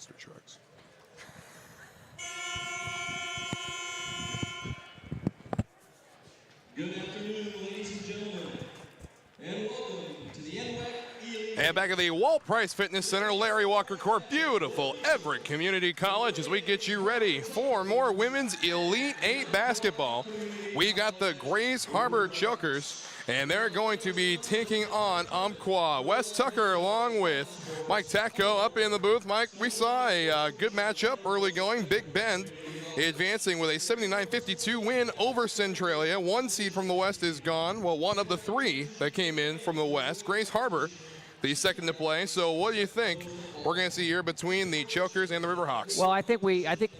monster trucks. Good afternoon, ladies and gentlemen, and welcome to the NWAC. And back at the Walt Price Fitness Center, Larry Walker Court, beautiful Everett Community College, as we get you ready for more women's Elite 8 basketball. We got the Grays Harbor Chokers, and they're going to be taking on Umpqua. Wes Tucker along with Mike Tatko up in the booth. Mike, we saw a good matchup early going. Big Bend advancing with a 79-52 win over Centralia. One seed from the West is gone. Well, one of the three that came in from the West. Grays Harbor, the second to play. So what do you think we're going to see here between the Chokers and the Riverhawks? Well, I think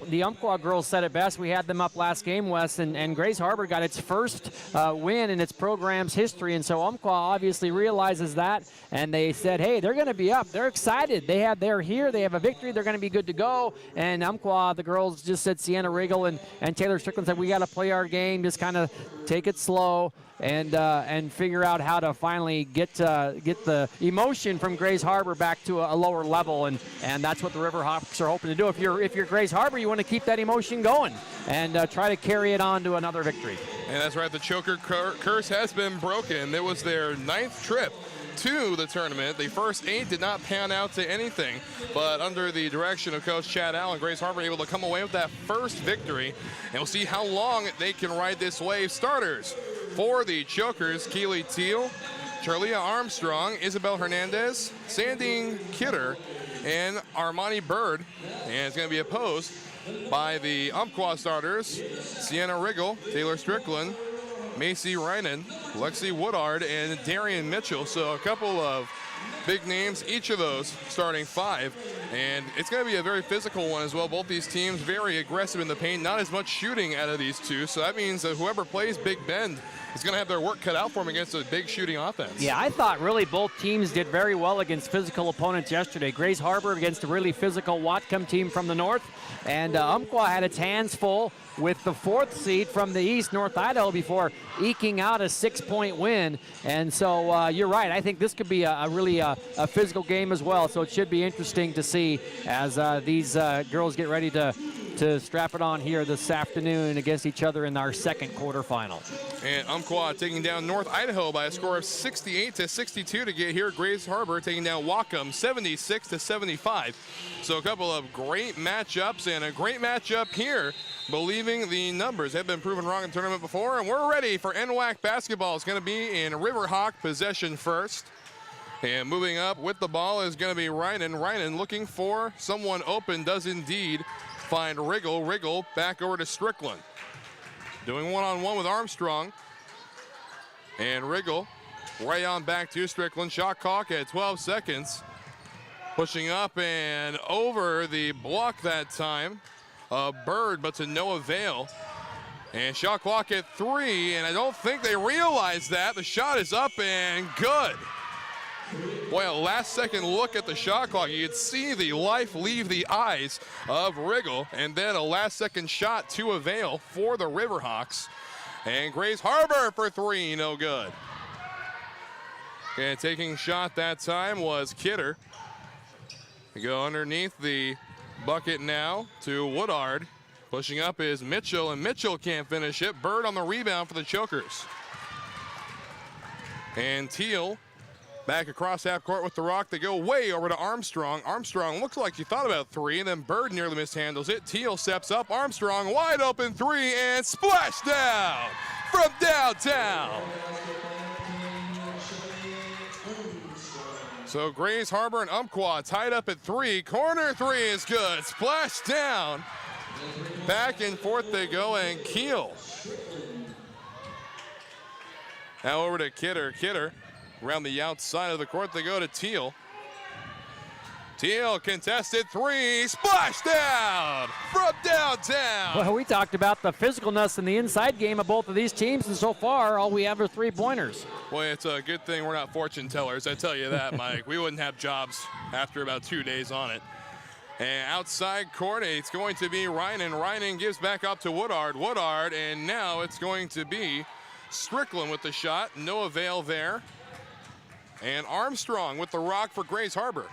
the Umpqua girls said it best. We had them up last game, Wes, and Grays Harbor got its first win in its program's history, and so Umpqua obviously realizes that, and they said, hey, they're going to be up. They're excited. They're here. They have a victory. They're going to be good to go. And Umpqua, the girls just said, Sienna Riggle and Taylor Strickland said, we got to play our game, just kind of take it slow and figure out how to finally get the emotion from Grays Harbor back to a lower level, and that's what the Riverhawks are hoping to do. If you're Grays Harbor, you want to keep that emotion going and try to carry it on to another victory. And that's right, the Choker curse has been broken. It was their 9th trip to the tournament. The first 8 did not pan out to anything, but under the direction of Coach Chad Allen, Grays Harbor able to come away with that first victory, and we'll see how long they can ride this wave. Starters for the Chokers: Keely Teal, Charlia Armstrong, Isabel Hernandez, Sandine Kidder, and Armani Bird. And it's going to be opposed by the Umpqua starters: Sienna Riggle, Taylor Strickland, Macy Reinen, Lexi Woodard, and Darian Mitchell. So a couple of big names, each of those starting 5. And it's going to be a very physical one as well. Both these teams very aggressive in the paint, not as much shooting out of these two. So that means that whoever plays Big Bend is going to have their work cut out for them against a big shooting offense. Yeah, I thought really both teams did very well against physical opponents yesterday. Grays Harbor against a really physical Whatcom team from the north, and Umpqua had its hands full with the 4th seed from the east, North Idaho, before eking out a 6-point win. And so you're right. I think this could be a really physical game as well. So it should be interesting to see as these girls get ready to strap it on here this afternoon against each other in our second quarterfinal. And Umpqua taking down North Idaho by a score of 68-62 to get here. Grays Harbor taking down Whatcom 76-75. So a couple of great matchups, and a great matchup here, believing the numbers have been proven wrong in the tournament before. And we're ready for NWAC basketball. It's going to be in Riverhawk possession first. And moving up with the ball is going to be Reinen. Reinen looking for someone open, does indeed find Riggle. Riggle back over to Strickland. Doing one-on-one with Armstrong. And Riggle right on back to Strickland. Shot clock at 12 seconds. Pushing up and over the block that time. Bird, but to no avail. And shot clock at 3, and I don't think they realize that. The shot is up and good. Boy, a last-second look at the shot clock. You could see the life leave the eyes of Riggle, and then a last-second shot to avail for the Riverhawks. And Grays Harbor for 3, no good. And taking shot that time was Kidder. We go underneath the bucket now to Woodard. Pushing up is Mitchell, and Mitchell can't finish it. Bird on the rebound for the Chokers. And Teal back across half court with the rock. They go way over to Armstrong. Armstrong looks like she thought about 3, and then Bird nearly mishandles it. Teal steps up. Armstrong wide open 3, and splash down from downtown. So Grays Harbor and Umpqua tied up at 3. Corner 3 is good. Splash down. Back and forth they go, and Keel. Now over to Kidder. Kidder around the outside of the court. They go to Teal. Teal contested 3. Splash down from downtown. Well, we talked about the physicalness in the inside game of both of these teams, and so far all we have are 3-pointers. Boy, it's a good thing we're not fortune tellers, I tell you that, Mike. We wouldn't have jobs after about 2 days on it. And outside court, it's going to be Reinen. Reinen gives back up to Woodard. Woodard, and now it's going to be Strickland with the shot. No avail there. And Armstrong with the rock for Grays Harbor.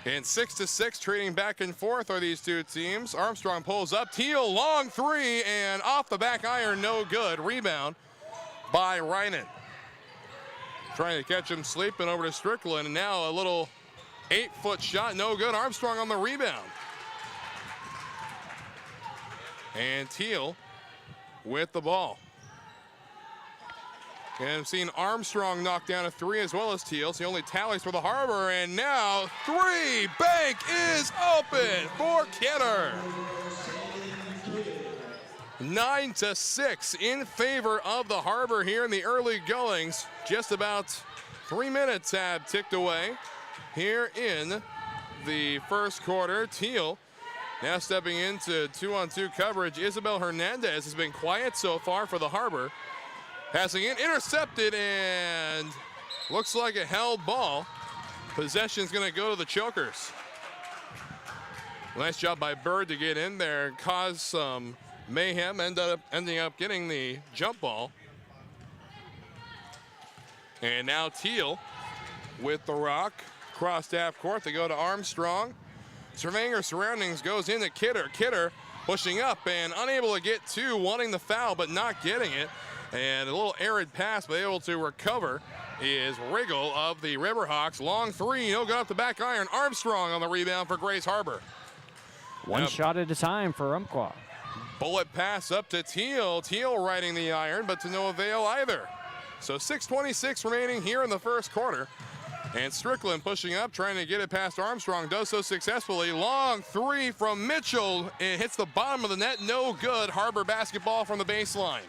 And 6-6, trading back and forth are these two teams. Armstrong pulls up. Teal, long three, and off the back iron, no good. Rebound by Reinen. Trying to catch him sleeping over to Strickland, and now a little 8-foot shot, no good. Armstrong on the rebound. And Teal with the ball. And I've seen Armstrong knock down a three as well as Teal. So he only tallies for the Harbor, and now three. Bank is open for Kidder. 9-6 in favor of the Harbor here in the early goings. Just about 3 minutes have ticked away here in the first quarter. Teal now stepping into 2-on-2 coverage. Isabel Hernandez has been quiet so far for the Harbor. Passing in, intercepted, and looks like a held ball. Possession's going to go to the Chokers. Nice job by Bird to get in there and cause some mayhem, ending up getting the jump ball. And now Teal with the rock. Cross half court, they go to Armstrong. Surveying her surroundings, goes into Kidder. Kidder pushing up and unable to get two, wanting the foul but not getting it. And a little arid pass, but able to recover is Riggle of the Riverhawks. Long three, no good off the back iron. Armstrong on the rebound for Grays Harbor. One shot at a time for Umpqua. Bullet pass up to Teal. Teal riding the iron, but to no avail either. So 6:26 remaining here in the first quarter. And Strickland pushing up, trying to get it past Armstrong. Does so successfully. Long three from Mitchell. It hits the bottom of the net. No good. Harbor basketball from the baseline.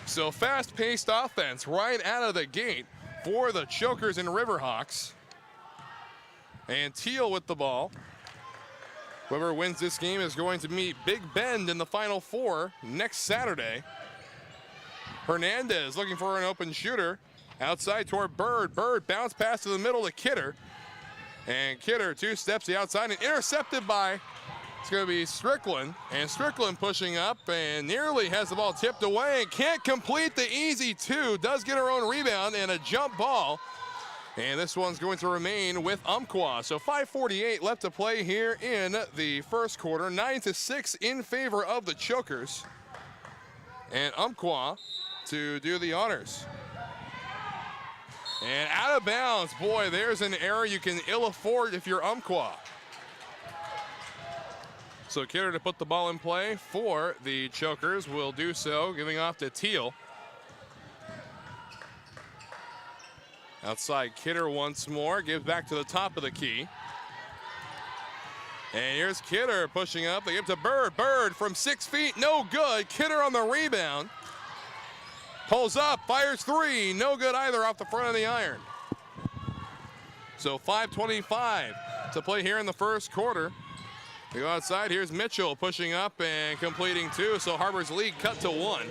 So fast-paced offense right out of the gate for the Chokers and Riverhawks. And Teal with the ball. Whoever wins this game is going to meet Big Bend in the Final Four next Saturday. Hernandez looking for an open shooter. Outside toward Bird. Bird bounce pass to the middle to Kidder. And Kidder 2 steps to the outside and intercepted by, it's going to be Strickland. And Strickland pushing up and nearly has the ball tipped away and can't complete the easy two. Does get her own rebound and a jump ball. And this one's going to remain with Umpqua. So 5:48 left to play here in the first quarter. 9-6 in favor of the Chokers. And Umpqua to do the honors. And out of bounds. Boy, there's an error you can ill afford if you're Umpqua. So Kidder to put the ball in play for the Chokers will do so, giving off to Teal. Outside Kidder once more, gives back to the top of the key. And here's Kidder pushing up. They give to Bird. Bird from 6 feet, no good. Kidder on the rebound. Pulls up, fires three, no good either off the front of the iron. So 5:25 to play here in the first quarter. We go outside, here's Mitchell pushing up and completing two, so Harbor's lead cut to 1.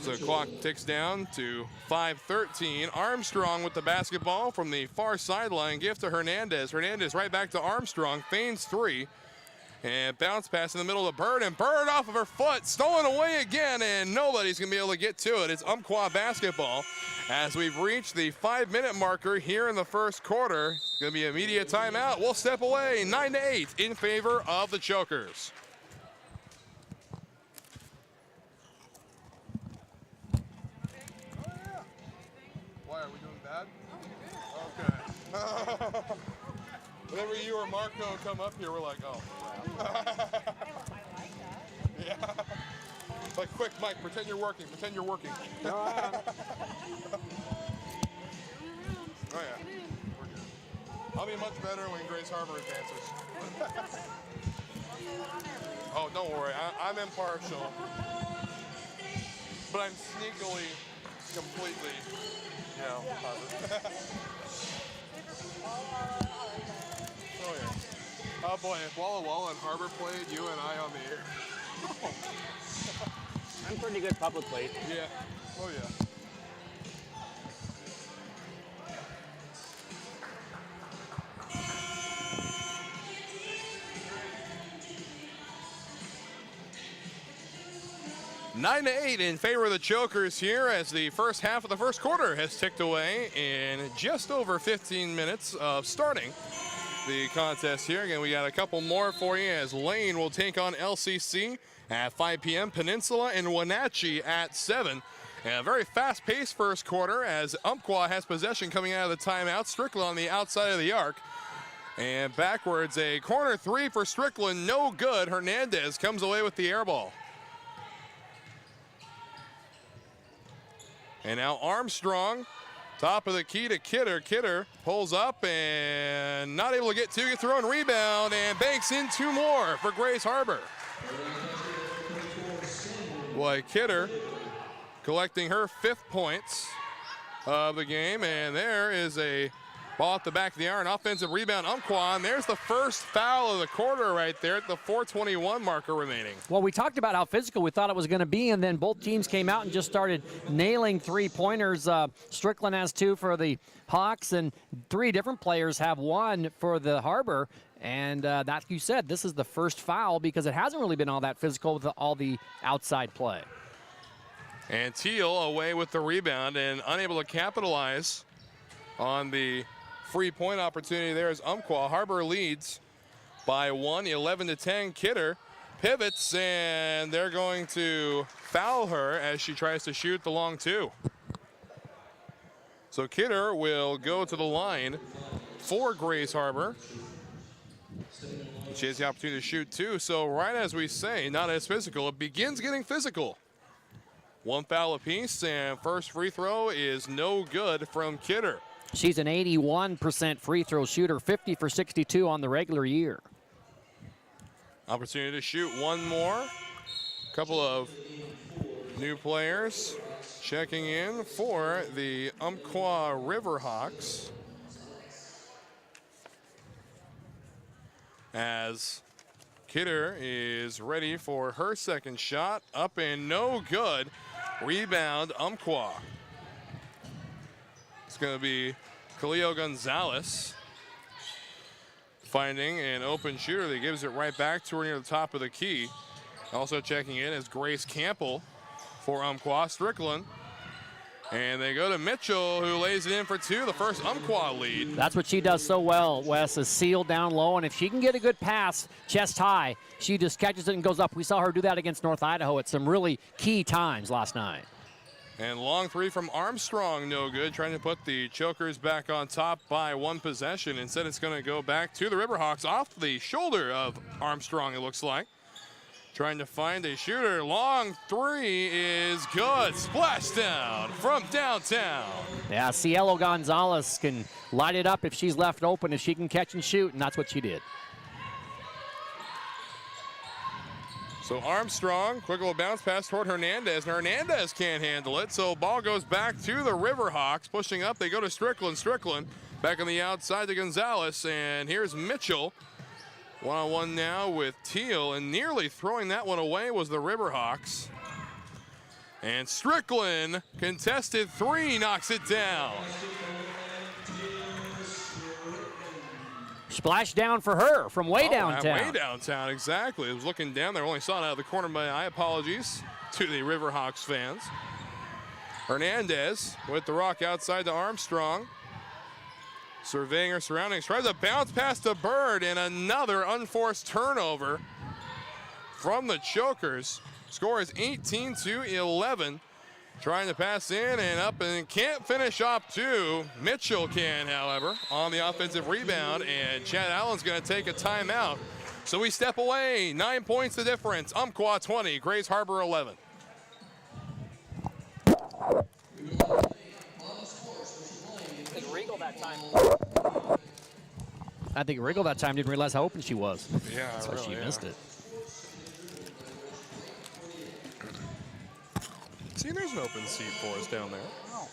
So the clock ticks down to 5:13. Armstrong with the basketball from the far sideline, gift to Hernandez. Hernandez right back to Armstrong, feigns three. And bounce pass in the middle of Bird, and Bird off of her foot, stolen away again, and nobody's gonna be able to get to it. It's Umpqua basketball as we've reached the 5-minute marker here in the first quarter. It's gonna be immediate timeout. We'll step away, 9-8 in favor of the Chokers. Why, are we doing bad? Okay. Whenever you or Marco come up here, we're like, oh. Yeah. It's like, quick, Mike, pretend you're working. Pretend you're working. No, I am. Oh, yeah. We're good. I'll be much better when Grace Harbor advances. Oh, don't worry. I'm impartial. But I'm sneakily, completely, positive. Oh, yeah. Oh, boy, if Walla Walla and Harbor played, you and I on the air. I'm pretty good publicly. Yeah. Oh, yeah. 9-8 in favor of the Chokers here as the first half of the first quarter has ticked away in just over 15 minutes of starting the contest here. Again, we got a couple more for you as Lane will take on LCC at 5 p.m. Peninsula and Wenatchee at 7. And a very fast-paced first quarter as Umpqua has possession coming out of the timeout. Strickland on the outside of the arc. And backwards, a corner three for Strickland, no good. Hernandez comes away with the air ball. And now Armstrong, top of the key to Kidder. Kidder pulls up and not able to get two, gets their own rebound and banks in two more for Grays Harbor. Boy, Kidder collecting her 5th points of the game, and there is a ball at the back of the iron, offensive rebound, Umpqua, and there's the first foul of the quarter right there at the 4:21 marker remaining. Well, we talked about how physical we thought it was going to be, and then both teams came out and just started nailing three-pointers. Strickland has 2 for the Hawks, and 3 different players have 1 for the Harbor. And that, you said, this is the first foul because it hasn't really been all that physical with all the outside play. And Teal away with the rebound and unable to capitalize on the free point opportunity there as Umpqua. Harbor leads by 1, 11-10. Kidder pivots, and they're going to foul her as she tries to shoot the long 2. So Kidder will go to the line for Grays Harbor. She has the opportunity to shoot 2. So right as we say, not as physical, it begins getting physical. 1 foul apiece, and first free throw is no good from Kidder. She's an 81% free throw shooter, 50 for 62 on the regular year. Opportunity to shoot 1 more. Couple of new players checking in for the Umpqua Riverhawks. As Kidder is ready for her second shot, up and no good. Rebound, Umpqua. It's going to be Khalil Gonzalez finding an open shooter that gives it right back to her near the top of the key. Also checking in is Grace Campbell for Umpqua. Strickland. And they go to Mitchell, who lays it in for 2, the first Umpqua lead. That's what she does so well, Wes, is seal down low, and if she can get a good pass chest high, she just catches it and goes up. We saw her do that against North Idaho at some really key times last night. And long 3 from Armstrong, no good. Trying to put the Chokers back on top by 1 possession. Instead, it's going to go back to the Riverhawks off the shoulder of Armstrong, it looks like. Trying to find a shooter. Long 3 is good. Splashdown from downtown. Yeah, Cielo Gonzalez can light it up if she's left open, if she can catch and shoot, and that's what she did. So Armstrong, quick little bounce pass toward Hernandez, and Hernandez can't handle it. So ball goes back to the Riverhawks. Pushing up, they go to Strickland. Strickland back on the outside to Gonzalez, and here's Mitchell. One-on-one now with Teal, and nearly throwing that one away was the Riverhawks. And Strickland, contested 3, knocks it down. Splash down for her from way downtown. Way downtown, exactly. I was looking down there, only saw it out of the corner of my eye. Apologies to the Riverhawks fans. Hernandez with the rock outside to Armstrong. Surveying her surroundings, tries a bounce pass to Bird, and another unforced turnover from the Chokers. Score is 18-11. Trying to pass in and up and can't finish off 2. Mitchell can, however, on the offensive rebound, and Chad Allen's going to take a timeout. So we step away. 9 points the difference. Umpqua 20, Grays Harbor 11. I think Riggle that time didn't realize how open she was. Yeah, that's why she missed it. See, there's an open seat for us down there. Oh.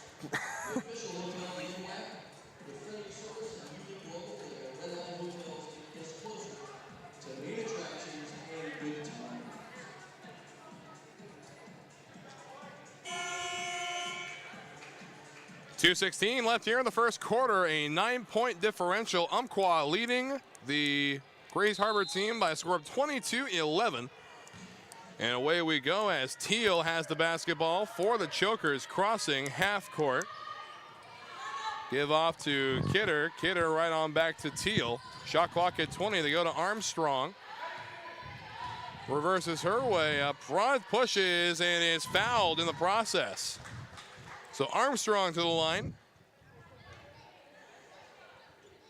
2:16 left here in the first quarter, a 9-point differential. Umpqua leading the Grays Harbor team by a score of 22-11. And away we go as Teal has the basketball for the Chokers, crossing half court. Give off to Kidder. Kidder right on back to Teal. Shot clock at 20. They go to Armstrong. Reverses her way up front, pushes, and is fouled in the process. So Armstrong to the line.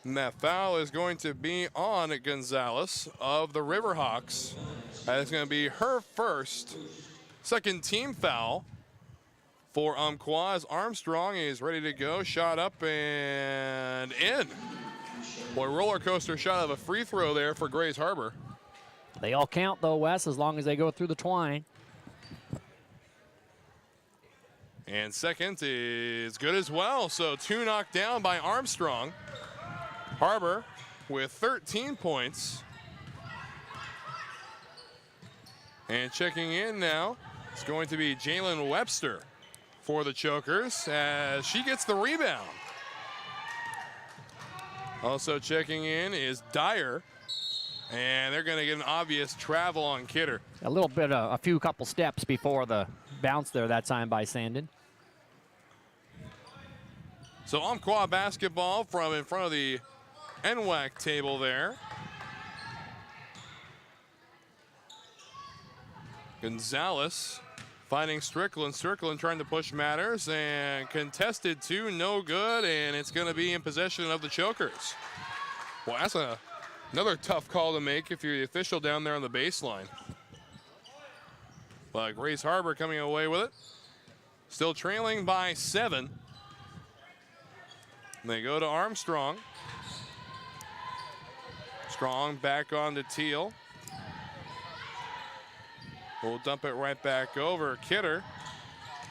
And that foul is going to be on Gonzalez of the Riverhawks. That's going to be her second team foul for Umpqua as Armstrong is ready to go. Shot up and in. Boy, roller coaster shot of a free throw there for Grays Harbor. They all count, though, Wes, as long as they go through the twine. And second is good as well. So 2 knocked down by Armstrong. Harbor with 13 points. And checking in now is going to be Jalen Webster for the Chokers as she gets the rebound. Also checking in is Dyer. And they're going to get an obvious travel on Kidder. A little bit, a few couple steps before the bounce there that time by Sandin. So Umpqua basketball from in front of the NWAC table there. Gonzalez finding Strickland. Strickland trying to push matters and contested 2, no good, and it's going to be in possession of the Chokers. Well, that's another tough call to make if you're the official down there on the baseline. But Grays Harbor coming away with it. Still trailing by 7. And they go to Armstrong. Strong back on to Teal. We'll dump it right back over. Kidder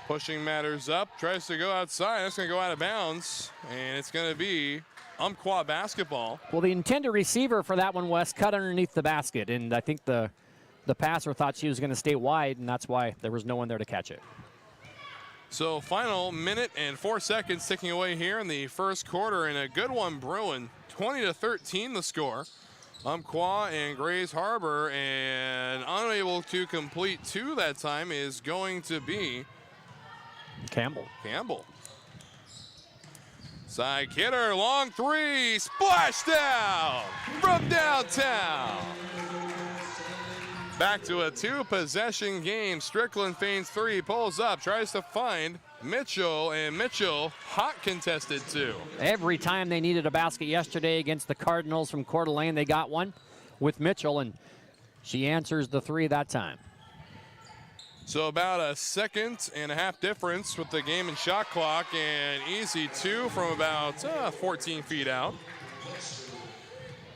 pushing matters up, tries to go outside. That's going to go out of bounds, and it's going to be Umpqua basketball. Well, the intended receiver for that one, Wes, cut underneath the basket, and I think the passer thought she was going to stay wide, and that's why there was no one there to catch it. So final minute and 4 seconds ticking away here in the first quarter, and a good one brewing. 20-13 the score. Umpqua and Grays Harbor, and unable to complete 2 that time is going to be Campbell. Side Kidder, long 3, splash down from downtown. Back to a 2-possession game. Strickland feigns 3, pulls up, tries to find Mitchell, and Mitchell hot contested 2. Every time they needed a basket yesterday against the Cardinals from Coeur d'Alene, they got one with Mitchell, and she answers the 3 that time. So about a 1.5 difference with the game and shot clock, and easy 2 from about 14 feet out.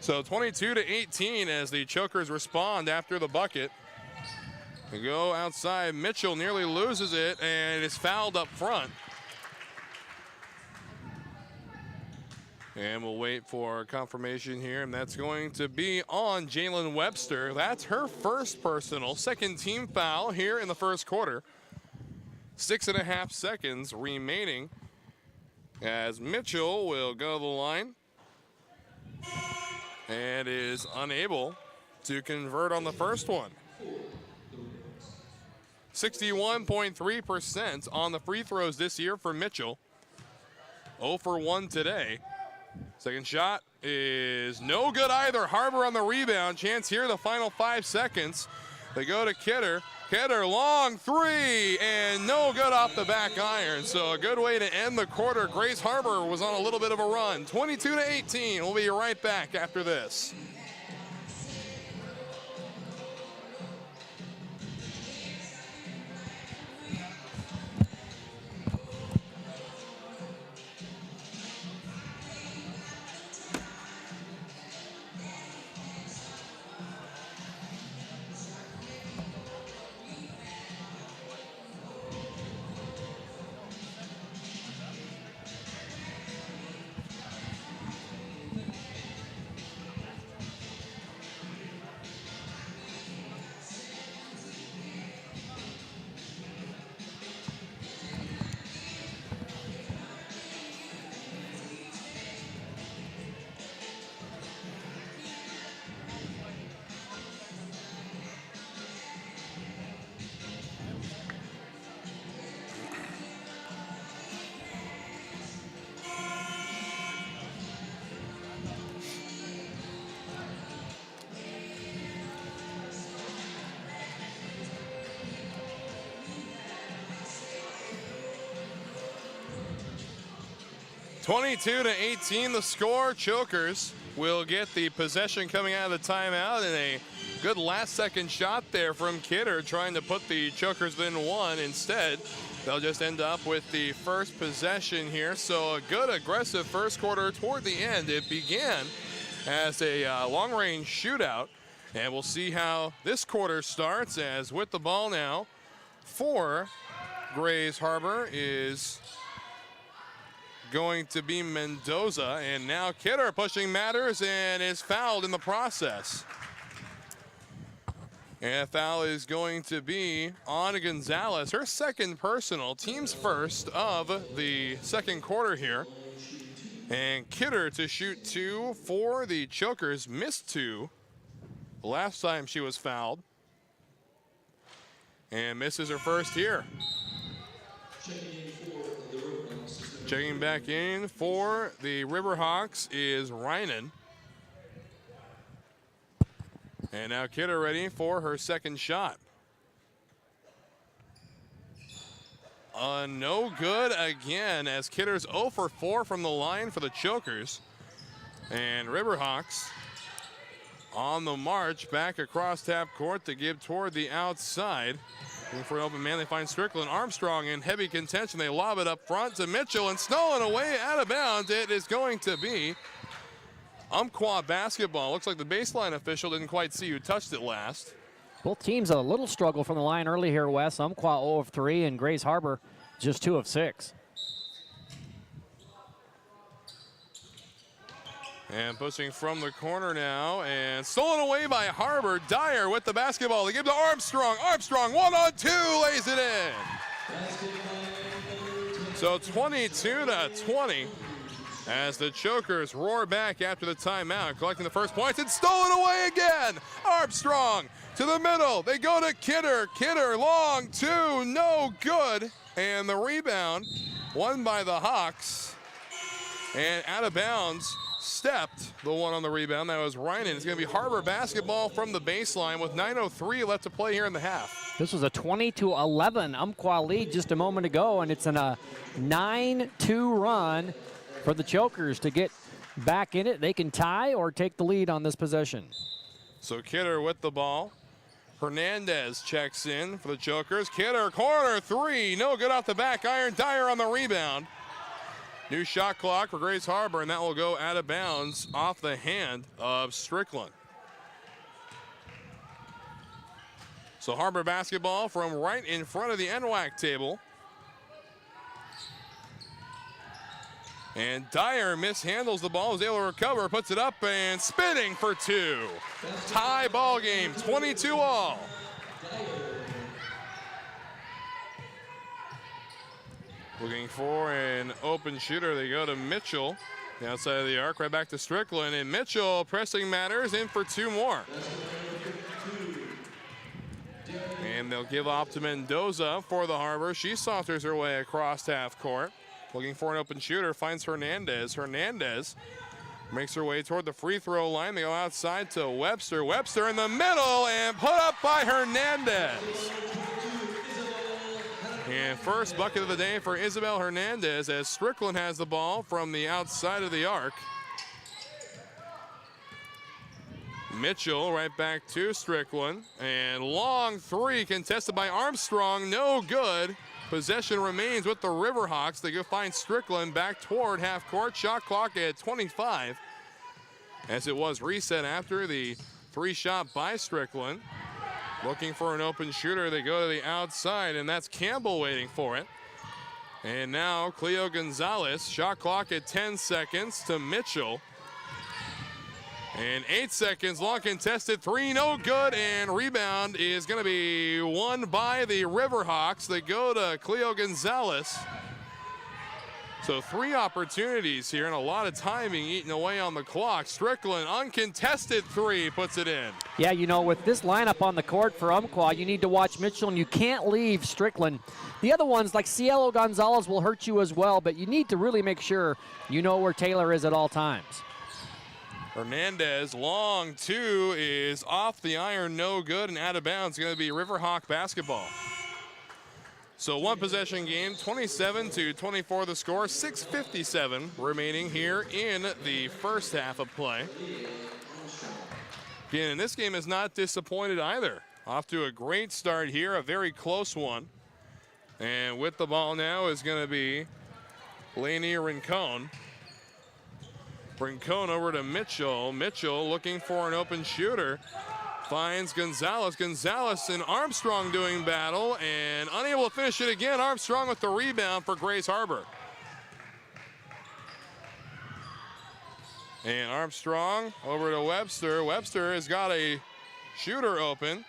So 22-18 as the Chokers respond after the bucket. They go outside. Mitchell nearly loses it and is fouled up front. And we'll wait for confirmation here, and that's going to be on Jalen Webster. That's her first personal, second team foul here in the first quarter. 6.5 seconds remaining as Mitchell will go to the line and is unable to convert on the first one. 61.3% on the free throws this year for Mitchell. 0 for 1 today. Second shot is no good either. Harbor on the rebound. Chance here the final 5 seconds. They go to Kidder. Kidder, long 3, and no good off the back iron. So a good way to end the quarter. Grays Harbor was on a little bit of a run. 22-18. We'll be right back after this. 22-18 the score. Chokers will get the possession coming out of the timeout, and a good last-second shot there from Kidder trying to put the Chokers within one. Instead, they'll just end up with the first possession here. So a good aggressive first quarter. Toward the end, it began as a long-range shootout, and we'll see how this quarter starts, as with the ball now for Grays Harbor is going to be Mendoza, and now Kidder pushing matters and is fouled in the process. And foul is going to be on Gonzalez, her second personal, team's first of the second quarter here. And Kidder to shoot 2 for the Chokers, missed 2 the last time she was fouled, and misses her first here. Checking back in for the Riverhawks is Reinen. And now Kidder ready for her second shot. No good again, as Kidder's 0 for 4 from the line for the Chokers. And Riverhawks on the march back across half court to give toward the outside. Looking for an open man, they find Strickland. Armstrong in heavy contention. They lob it up front to Mitchell, and stolen away out of bounds. It is going to be Umpqua basketball. Looks like the baseline official didn't quite see who touched it last. Both teams a little struggle from the line early here, Wes. Umpqua 0 of 3, and Grays Harbor just 2 of 6. And pushing from the corner now, and stolen away by Harbor. Dyer with the basketball. They give to Armstrong. Armstrong 1-on-2, lays it in. So 22-20 as the Chokers roar back after the timeout, collecting the first points, and stolen away again. Armstrong to the middle. They go to Kidder. Kidder long 2, no good. And the rebound won by the Hawks. And out of bounds, stepped the one on the rebound. That was Reinen. It's going to be Harbor basketball from the baseline with 9:03 left to play here in the half. This was a 20-11 Umpqua lead just a moment ago, and it's in a 9-2 run for the Chokers to get back in it. They can tie or take the lead on this possession. So Kidder with the ball. Hernandez checks in for the Chokers. Kidder, corner 3, no good off the back iron. Dyer on the rebound. New shot clock for Grays Harbor, and that will go out of bounds off the hand of Strickland. So Harbor basketball from right in front of the NWAC table. And Dyer mishandles the ball, is able to recover, puts it up, and spinning for 2. Tie ball game, 22-all. Looking for an open shooter. They go to Mitchell. The outside of the arc, right back to Strickland. And Mitchell pressing matters, in for 2 more. And they'll give off to Mendoza for the Harbor. She saunters her way across half court. Looking for an open shooter, finds Hernandez. Hernandez makes her way toward the free throw line. They go outside to Webster. Webster in the middle, and put up by Hernandez. And first bucket of the day for Isabel Hernandez, as Strickland has the ball from the outside of the arc. Mitchell right back to Strickland, and long 3 contested by Armstrong, no good. Possession remains with the Riverhawks. They go find Strickland back toward half court. Shot clock at 25, as it was reset after the 3-shot by Strickland. Looking for an open shooter, they go to the outside, and that's Campbell waiting for it. And now Cleo Gonzalez, shot clock at 10 seconds to Mitchell. And 8 seconds, long contested 3, no good, and rebound is going to be won by the Riverhawks. They go to Cleo Gonzalez. So 3 opportunities here, and a lot of timing eaten away on the clock. Strickland, uncontested 3, puts it in. Yeah, you know, with this lineup on the court for Umpqua, you need to watch Mitchell, and you can't leave Strickland. The other ones, like Cielo Gonzalez, will hurt you as well, but you need to really make sure you know where Taylor is at all times. Hernandez, long 2 is off the iron, no good, and out of bounds. It's going to be Riverhawk basketball. So one possession game, 27-24 the score, 6:57 remaining here in the first half of play. Again, and this game is not disappointed either. Off to a great start here, a very close one. And with the ball now is going to be Lainey Rincon. Rincon over to Mitchell. Mitchell looking for an open shooter. Finds Gonzalez. Gonzalez and Armstrong doing battle and unable to finish it again. Armstrong with the rebound for Grays Harbor. And Armstrong over to Webster. Webster has got a shooter open.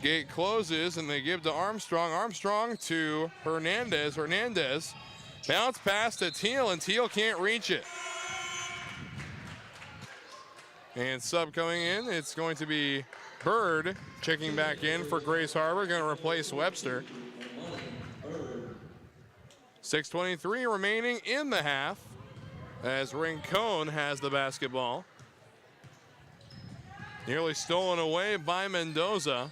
Gate closes and they give to Armstrong. Armstrong to Hernandez. Hernandez bounce pass to Teal and Teal can't reach it. And sub coming in, it's going to be Bird checking back in for Grays Harbor, going to replace Webster. 6:23 remaining in the half as Rincon has the basketball. Nearly stolen away by Mendoza.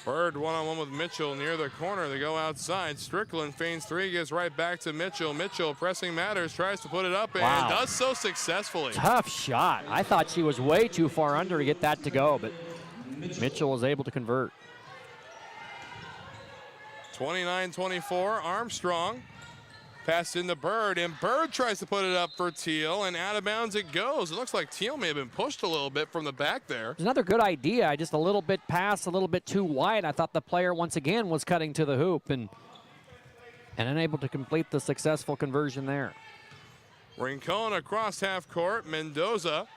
Bird one-on-one with Mitchell near the corner. They go outside. Strickland feigns three, gives right back to Mitchell. Mitchell pressing matters, tries to put it up and does so successfully. Tough shot. I thought she was way too far under to get that to go, but Mitchell was able to convert. 29-24, Armstrong. Pass into Bird, and Bird tries to put it up for Teal, and out of bounds it goes. It looks like Teal may have been pushed a little bit from the back there. Another good idea, just a little bit pass, a little bit too wide. I thought the player once again was cutting to the hoop and unable to complete the successful conversion there. Rincon across half court. Mendoza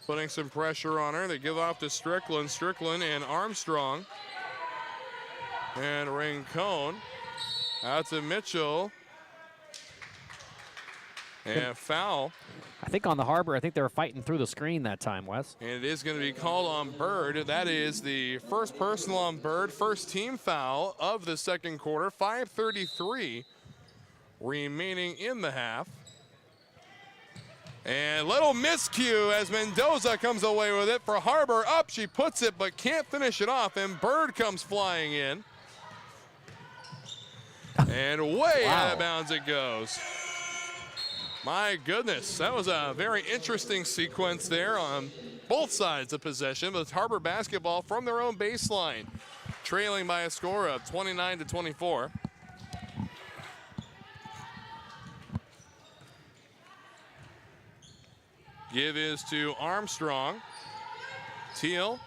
putting some pressure on her. They give off to Strickland. Strickland and Armstrong. And Rincon out to Mitchell. And foul. I think on the Harbor, I think they were fighting through the screen that time, Wes. And it is going to be called on Bird. That is the first personal on Bird, first team foul of the second quarter. 5:33 remaining in the half. And little miscue as Mendoza comes away with it for Harbor. Up, she puts it, but can't finish it off, and Bird comes flying in. And way out of bounds it goes. My goodness, that was a very interesting sequence there on both sides of possession, with Harbor basketball from their own baseline, trailing by a score of 29-24. Give is to Armstrong. Teal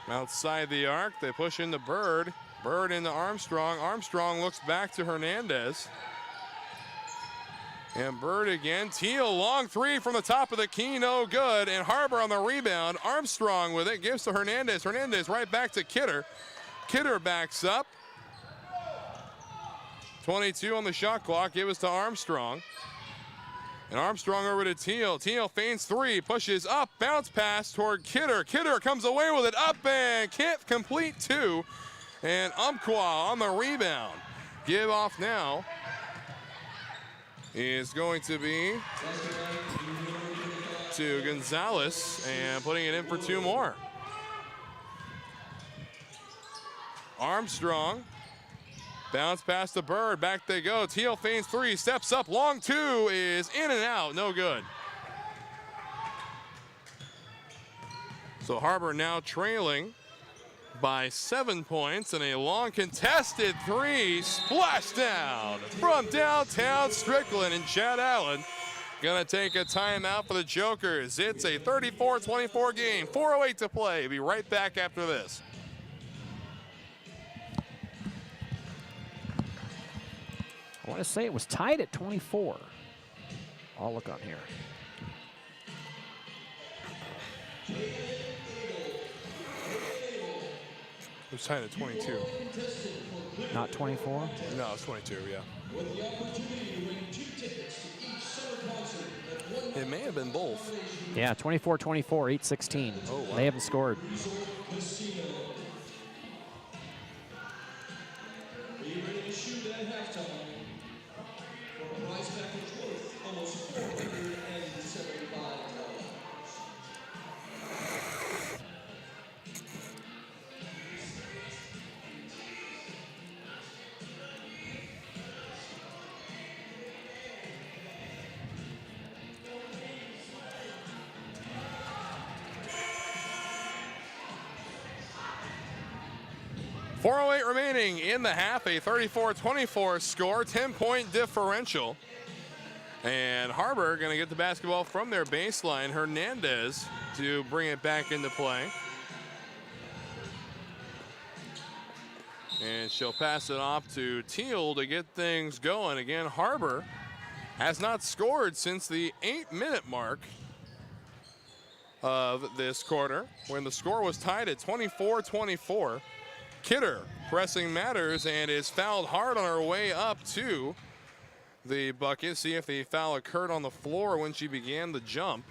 outside the arc. They push into Bird. Bird into Armstrong. Armstrong looks back to Hernandez. And Bird again. Teal, long three from the top of the key, no good. And Harbor on the rebound. Armstrong with it, gives to Hernandez. Hernandez right back to Kidder. Kidder backs up. 22 on the shot clock, give us to Armstrong. And Armstrong over to Teal. Teal feigns three, pushes up, bounce pass toward Kidder. Kidder comes away with it, up and can't complete two. And Umpqua on the rebound. Give off now is going to be to Gonzalez, and putting it in for two more. Armstrong, bounce past the Bird, back they go. Teal feigns three, steps up, long two is in and out, no good. So Harbor now trailing by 7 points, and a long contested three splash down from downtown. Strickland and Chad Allen gonna take a timeout for the Jokers. It's a 34-24 game, 4:08 to play. Be right back after this. I want to say it was tied at 24. I'll look on here. It was tied at 22. Not 24? No, it was 22, yeah. It may have been both. Yeah, 24-24, 8-16. Oh, wow. They haven't scored. 4:08 remaining in the half, a 34-24 score, 10-point differential. And Harbor going to get the basketball from their baseline. Hernandez to bring it back into play. And she'll pass it off to Teal to get things going. Again, Harbor has not scored since the 8-minute mark of this quarter, when the score was tied at 24-24. Kidder pressing matters and is fouled hard on her way up to the bucket. See if the foul occurred on the floor when she began the jump.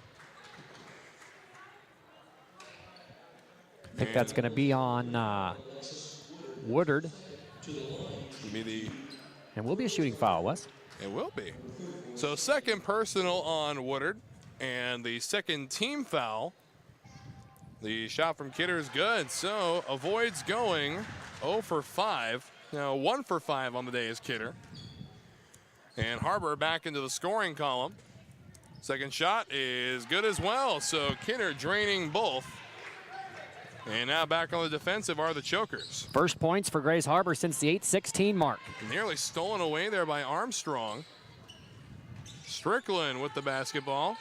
I think that's going to be on Woodard. And will be a shooting foul, Wes. It will be. So second personal on Woodard, and the second team foul. The shot from Kidder is good, so avoids going 0 for 5. Now 1 for 5 on the day is Kidder. And Harbor back into the scoring column. Second shot is good as well, so Kidder draining both. And now back on the defensive are the Chokers. First points for Grays Harbor since the 8-16 mark. Nearly stolen away there by Armstrong. Strickland with the basketball.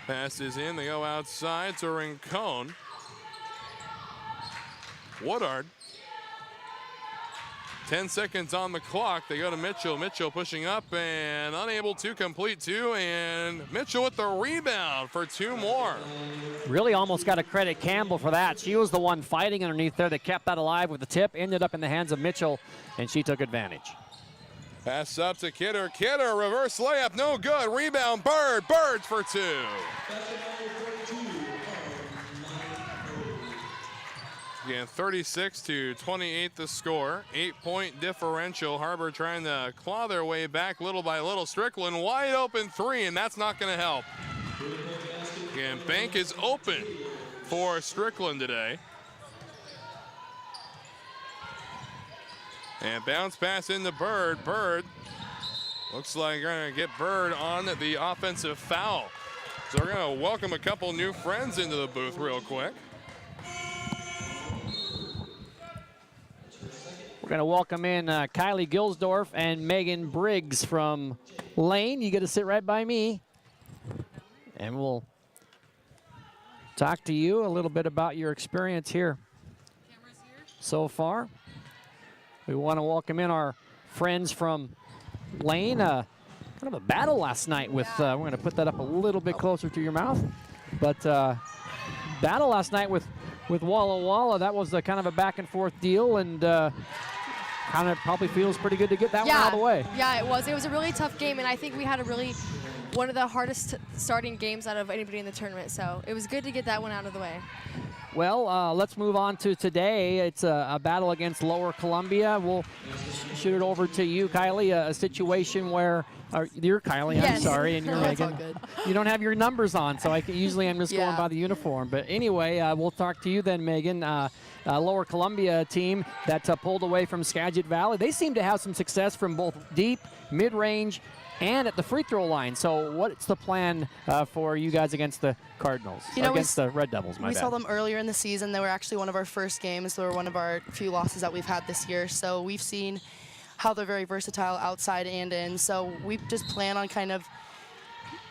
Pass is in, they go outside to Rincon. Woodard. 10 seconds on the clock. They go to Mitchell. Mitchell pushing up and unable to complete two. And Mitchell with the rebound for two more. Really almost got to credit Campbell for that. She was the one fighting underneath there that kept that alive with the tip. Ended up in the hands of Mitchell, and she took advantage. Pass up to Kidder. Kidder, reverse layup, no good. Rebound, Bird. Bird for two. Again, 36-28 the score. 8-point differential. Harbor trying to claw their way back little by little. Strickland wide open three, and that's not going to help. Again, bank is open for Strickland today. And bounce pass into Bird. Bird looks like they're going to get Bird on the offensive foul. So we're going to welcome a couple new friends into the booth real quick. We're going to welcome in Kylie Gilsdorf and Megan Briggs from Lane. You get to sit right by me. And we'll talk to you a little bit about your experience here so far. We want to welcome in our friends from Lane. Kind of a battle last night with, we're going to put that up a little bit closer to your mouth. But battle last night with Walla Walla. That was kind of a back and forth deal, and kind of probably feels pretty good to get that one out of the way. Yeah, it was. It was a really tough game, and I think we had one of the hardest starting games out of anybody in the tournament. So it was good to get that one out of the way. Well, let's move on to today. It's a battle against Lower Columbia. We'll shoot it over to you, Kylie. A situation where you're Kylie. Yes. I'm sorry, and you're That's Megan. all good. You don't have your numbers on, so usually I'm just going by the uniform. But anyway, we'll talk to you then, Megan. Lower Columbia team that pulled away from Skagit Valley. They seem to have some success from both deep, mid-range, and at the free throw line. So what's the plan for you guys against the Cardinals, against the Red Devils, we saw them earlier in the season. They were actually one of our first games. They were one of our few losses that we've had this year. So we've seen how they're very versatile outside and in. So we just plan on kind of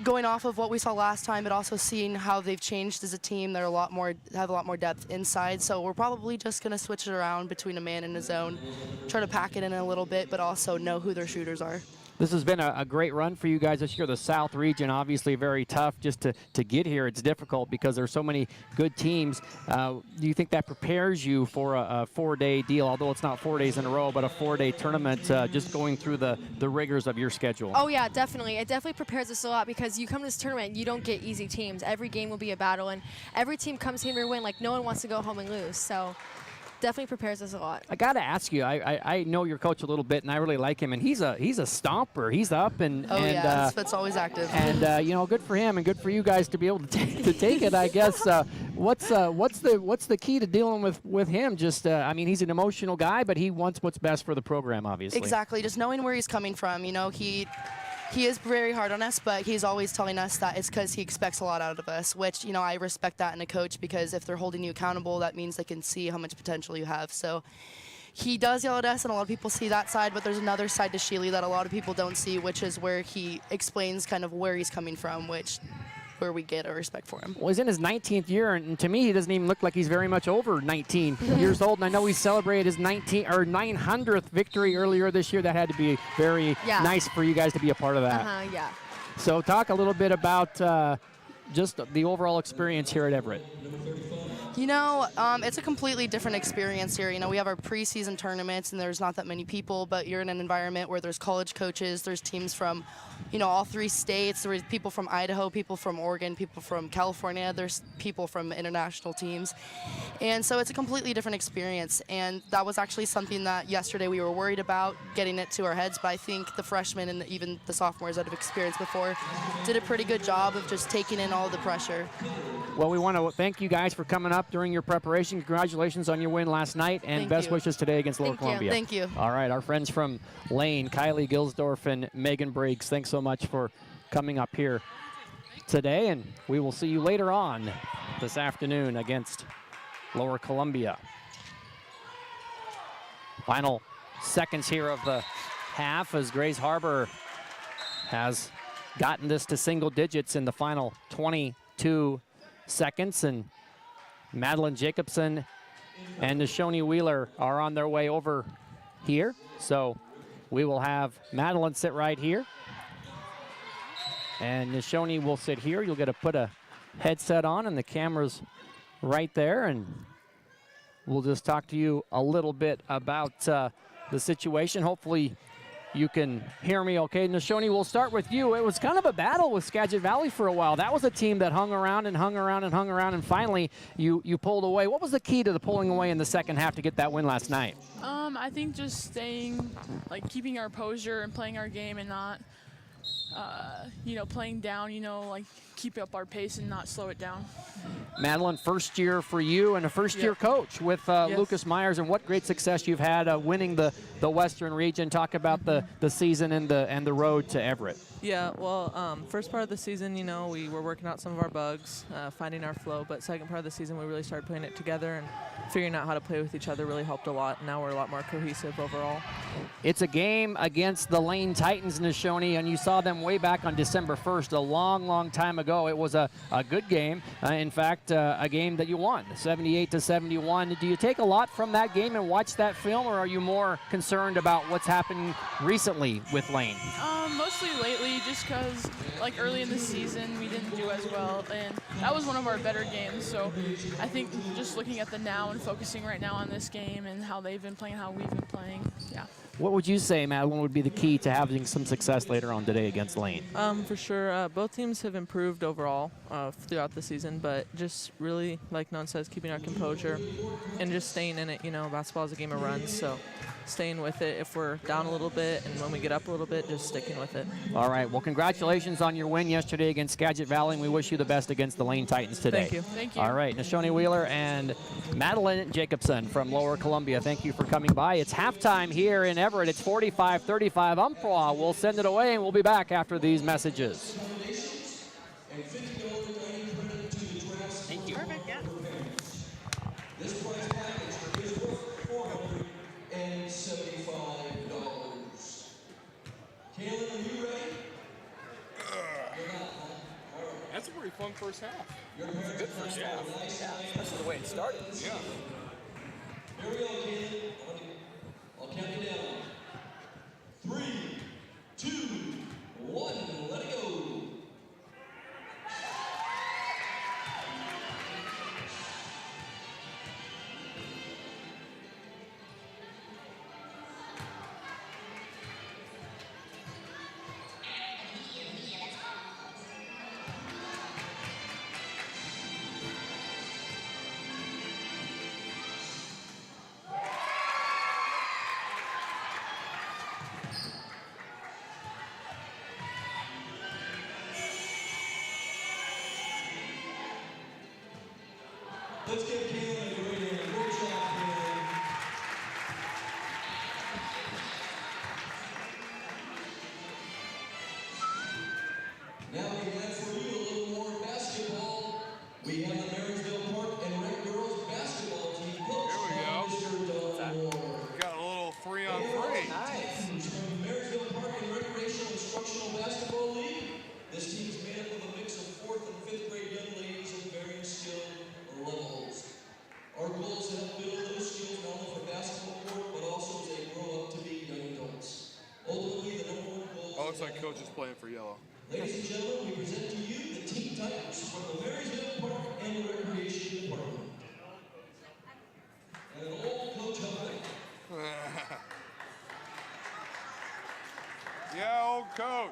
going off of what we saw last time, but also seeing how they've changed as a team. They're have a lot more depth inside. So we're probably just going to switch it around between a man and a zone, try to pack it in a little bit, but also know who their shooters are. This has been a great run for you guys this year. The South region, obviously very tough just to get here. It's difficult because there's so many good teams. Do you think that prepares you for a 4-day deal, although it's not 4 days in a row, but a 4-day tournament, just going through the rigors of your schedule? Oh, yeah, definitely. It definitely prepares us a lot because you come to this tournament, you don't get easy teams. Every game will be a battle, and every team comes here to win. Like, no one wants to go home and lose. So definitely prepares us a lot. I got to ask you, I know your coach a little bit, and I really like him, and he's a stomper. He's up and that's always active. And good for him, and good for you guys to be able to take it. I guess what's the key to dealing with him? Just he's an emotional guy, but he wants what's best for the program, obviously. Exactly, just knowing where he's coming from. he is very hard on us, but he's always telling us that it's because he expects a lot out of us, which, you know, I respect that in a coach, because if they're holding you accountable, that means they can see how much potential you have. So he does yell at us, and a lot of people see that side, but there's another side to Sheely that a lot of people don't see, which is where he explains kind of where he's coming from, where we get our respect for him. Well, he's in his 19th year, and to me, he doesn't even look like he's very much over 19 years old. And I know he celebrated his 900th victory earlier this year. That had to be very nice for you guys to be a part of that. Yeah. So talk a little bit about just the overall experience here at Everett. You know, it's a completely different experience here. You know, we have our preseason tournaments, and there's not that many people, but you're in an environment where there's college coaches, there's teams from, you know, all 3 states. There was people from Idaho, people from Oregon, people from California. There's people from international teams. And so it's a completely different experience. And that was actually something that yesterday we were worried about, getting it to our heads. But I think the freshmen and even the sophomores that have experienced before did a pretty good job of just taking in all the pressure. Well, we want to thank you guys for coming up during your preparation. Congratulations on your win last night, and best wishes today against Lower Columbia. Thank you. All right, our friends from Lane, Kylie Gilsdorf and Megan Briggs, thanks so much for coming up here today, and we will see you later on this afternoon against Lower Columbia. Final seconds here of the half as Grays Harbor has gotten this to single digits in the final 22 seconds, and Madeline Jacobson and Nishoni Wheeler are on their way over here. So we will have Madeline sit right here, and Nishoni will sit here. You'll get to put a headset on, and the camera's right there, and we'll just talk to you a little bit about the situation. Hopefully you can hear me okay. Nishoni, we'll start with you. It was kind of a battle with Skagit Valley for a while. That was a team that hung around and hung around and hung around, and finally you pulled away. What was the key to the pulling away in the second half to get that win last night? I think just staying, like keeping our posture and playing our game and not, you know, playing down, you know, like keep up our pace and not slow it down. Madeline, first year for you and a first-year coach with Lucas Myers, and what great success you've had winning the Western region. Talk about the season and the road to Everett. Yeah, well, first part of the season, you know, we were working out some of our bugs, finding our flow, but second part of the season, we really started putting it together, and figuring out how to play with each other really helped a lot. Now we're a lot more cohesive overall. It's a game against the Lane Titans, Nishoni, and you saw them way back on December 1st, a long, long time ago. It was a good game. In fact, a game that you won, 78-71. Do you take a lot from that game and watch that film, or are you more concerned about what's happened recently with Lane? Mostly lately, just because like early in the season we didn't do as well, and that was one of our better games. So I think just looking at the now and focusing right now on this game and how they've been playing, how we've been playing, yeah. What would you say, Madeline, would be the key to having some success later on today against Lane? For sure, both teams have improved overall throughout the season, but just really, like Non says, keeping our composure and just staying in it. You know, basketball is a game of runs, so staying with it if we're down a little bit, and when we get up a little bit, just sticking with it. All right, well, congratulations on your win yesterday against Skagit Valley, and we wish you the best against the Lane Titans today. Thank you. Thank you. All right, Nishoni Wheeler and Madeline Jacobson from Lower Columbia, thank you for coming by. It's halftime here in Everett. It's 45-35. Umpqua will send it away, and we'll be back after these messages. Thank you. Perfect, yeah. This prize package is worth $475. Kaylin, are you ready? That's a pretty fun first half. It's a good first half. Yeah, especially the way it started. Yeah. Here we go, Kaylin. I'll count you down. 3, 2, 1, let it go. Let's give Kaylin a great hand. Good job, Kaylin. Looks like coach is playing for yellow. Ladies and gentlemen, we present to you the Teen Titans from the Marysville Park and Recreation Department. And an old coach helmet. Yeah, old coach.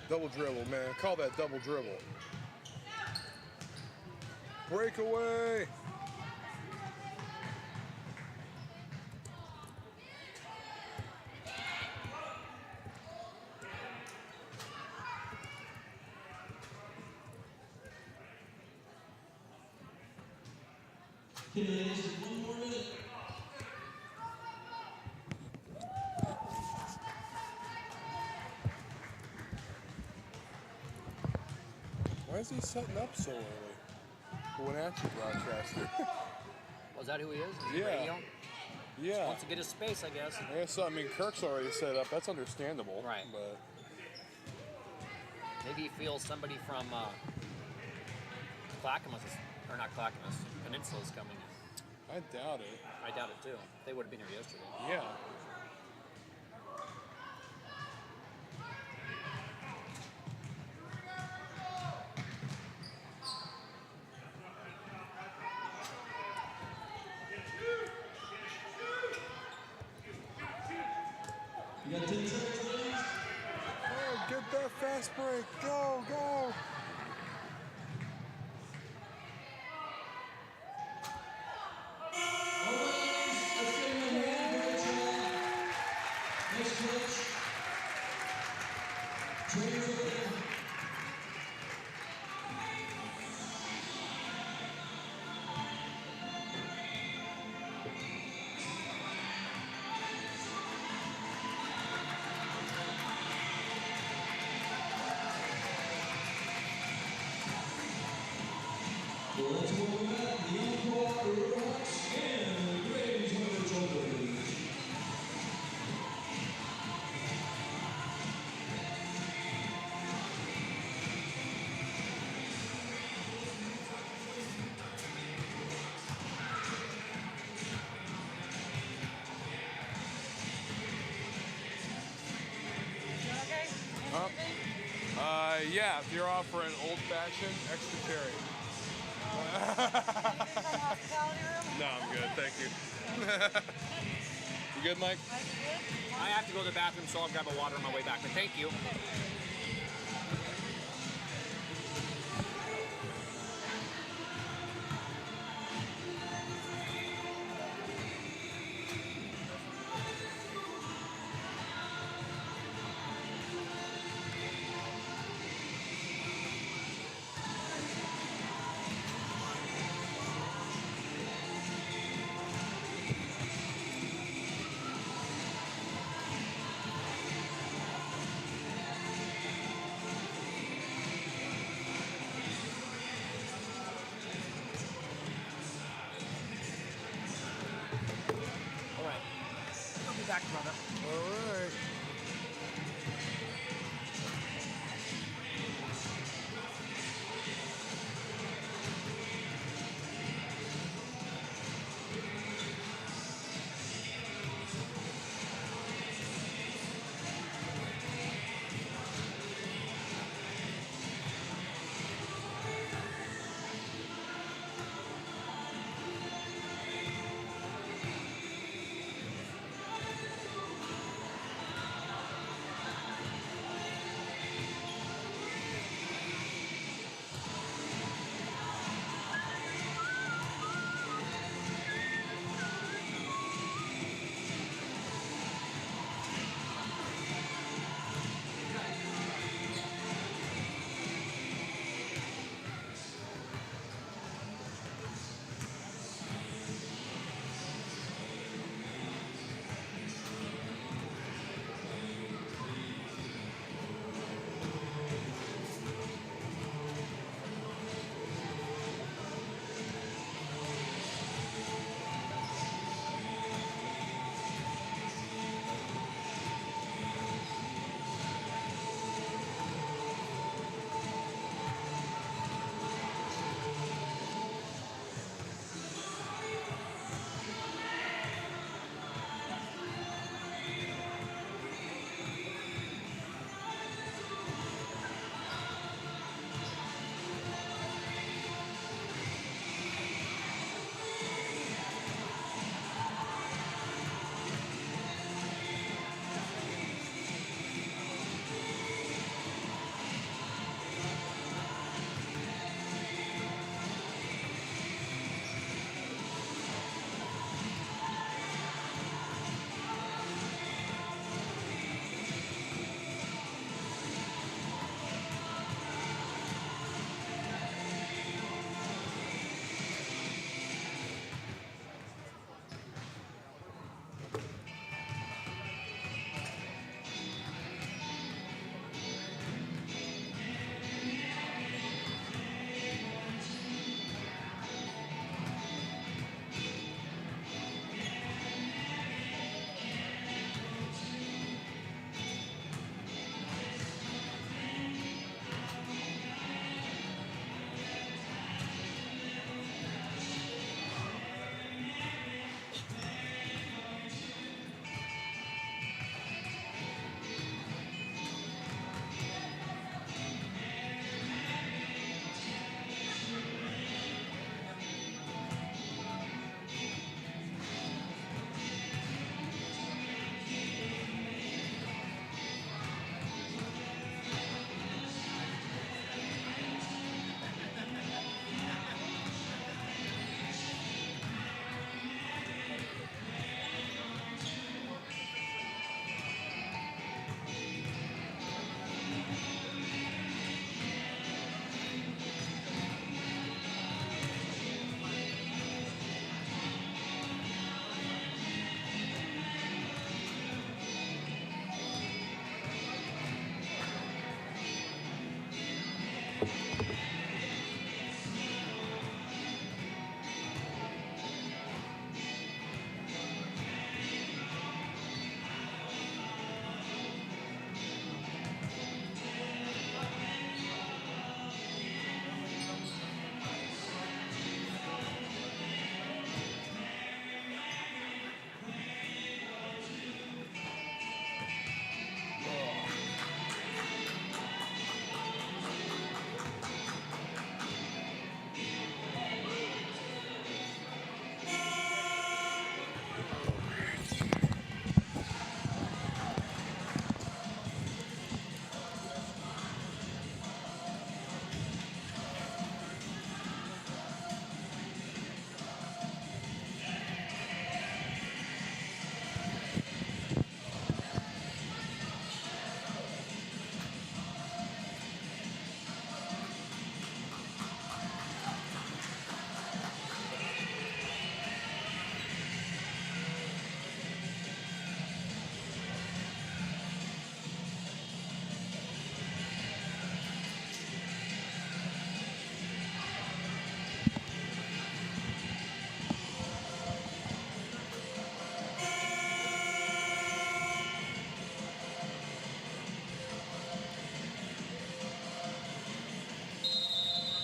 Double dribble, man. Call that double dribble. Breakaway. Okay, ladies, one more minute. Why is he setting up so early? Wenatchee broadcaster. Was that who he is? Is he Yeah. radio? Yeah. Wants to get his space, I guess. Yeah, so I mean, Kirk's already set up. That's understandable. Right. But Maybe he feels somebody from Clackamas, or not Clackamas, Peninsula is coming in. I doubt it. I doubt it too. They would have been here yesterday. Yeah. You got 10 seconds, please. Oh, get that fast break. Go, go. Next coach. Trainers open. Let's welcome back the Umpqua Rocks and the Grays Harbor. Yeah, if you're offering old-fashioned, extra cherry. No, I'm good, thank you. You good, Mike? I have to go to the bathroom, so I'll grab a water on my way back. But thank you. All right. I'll be back, brother. All right.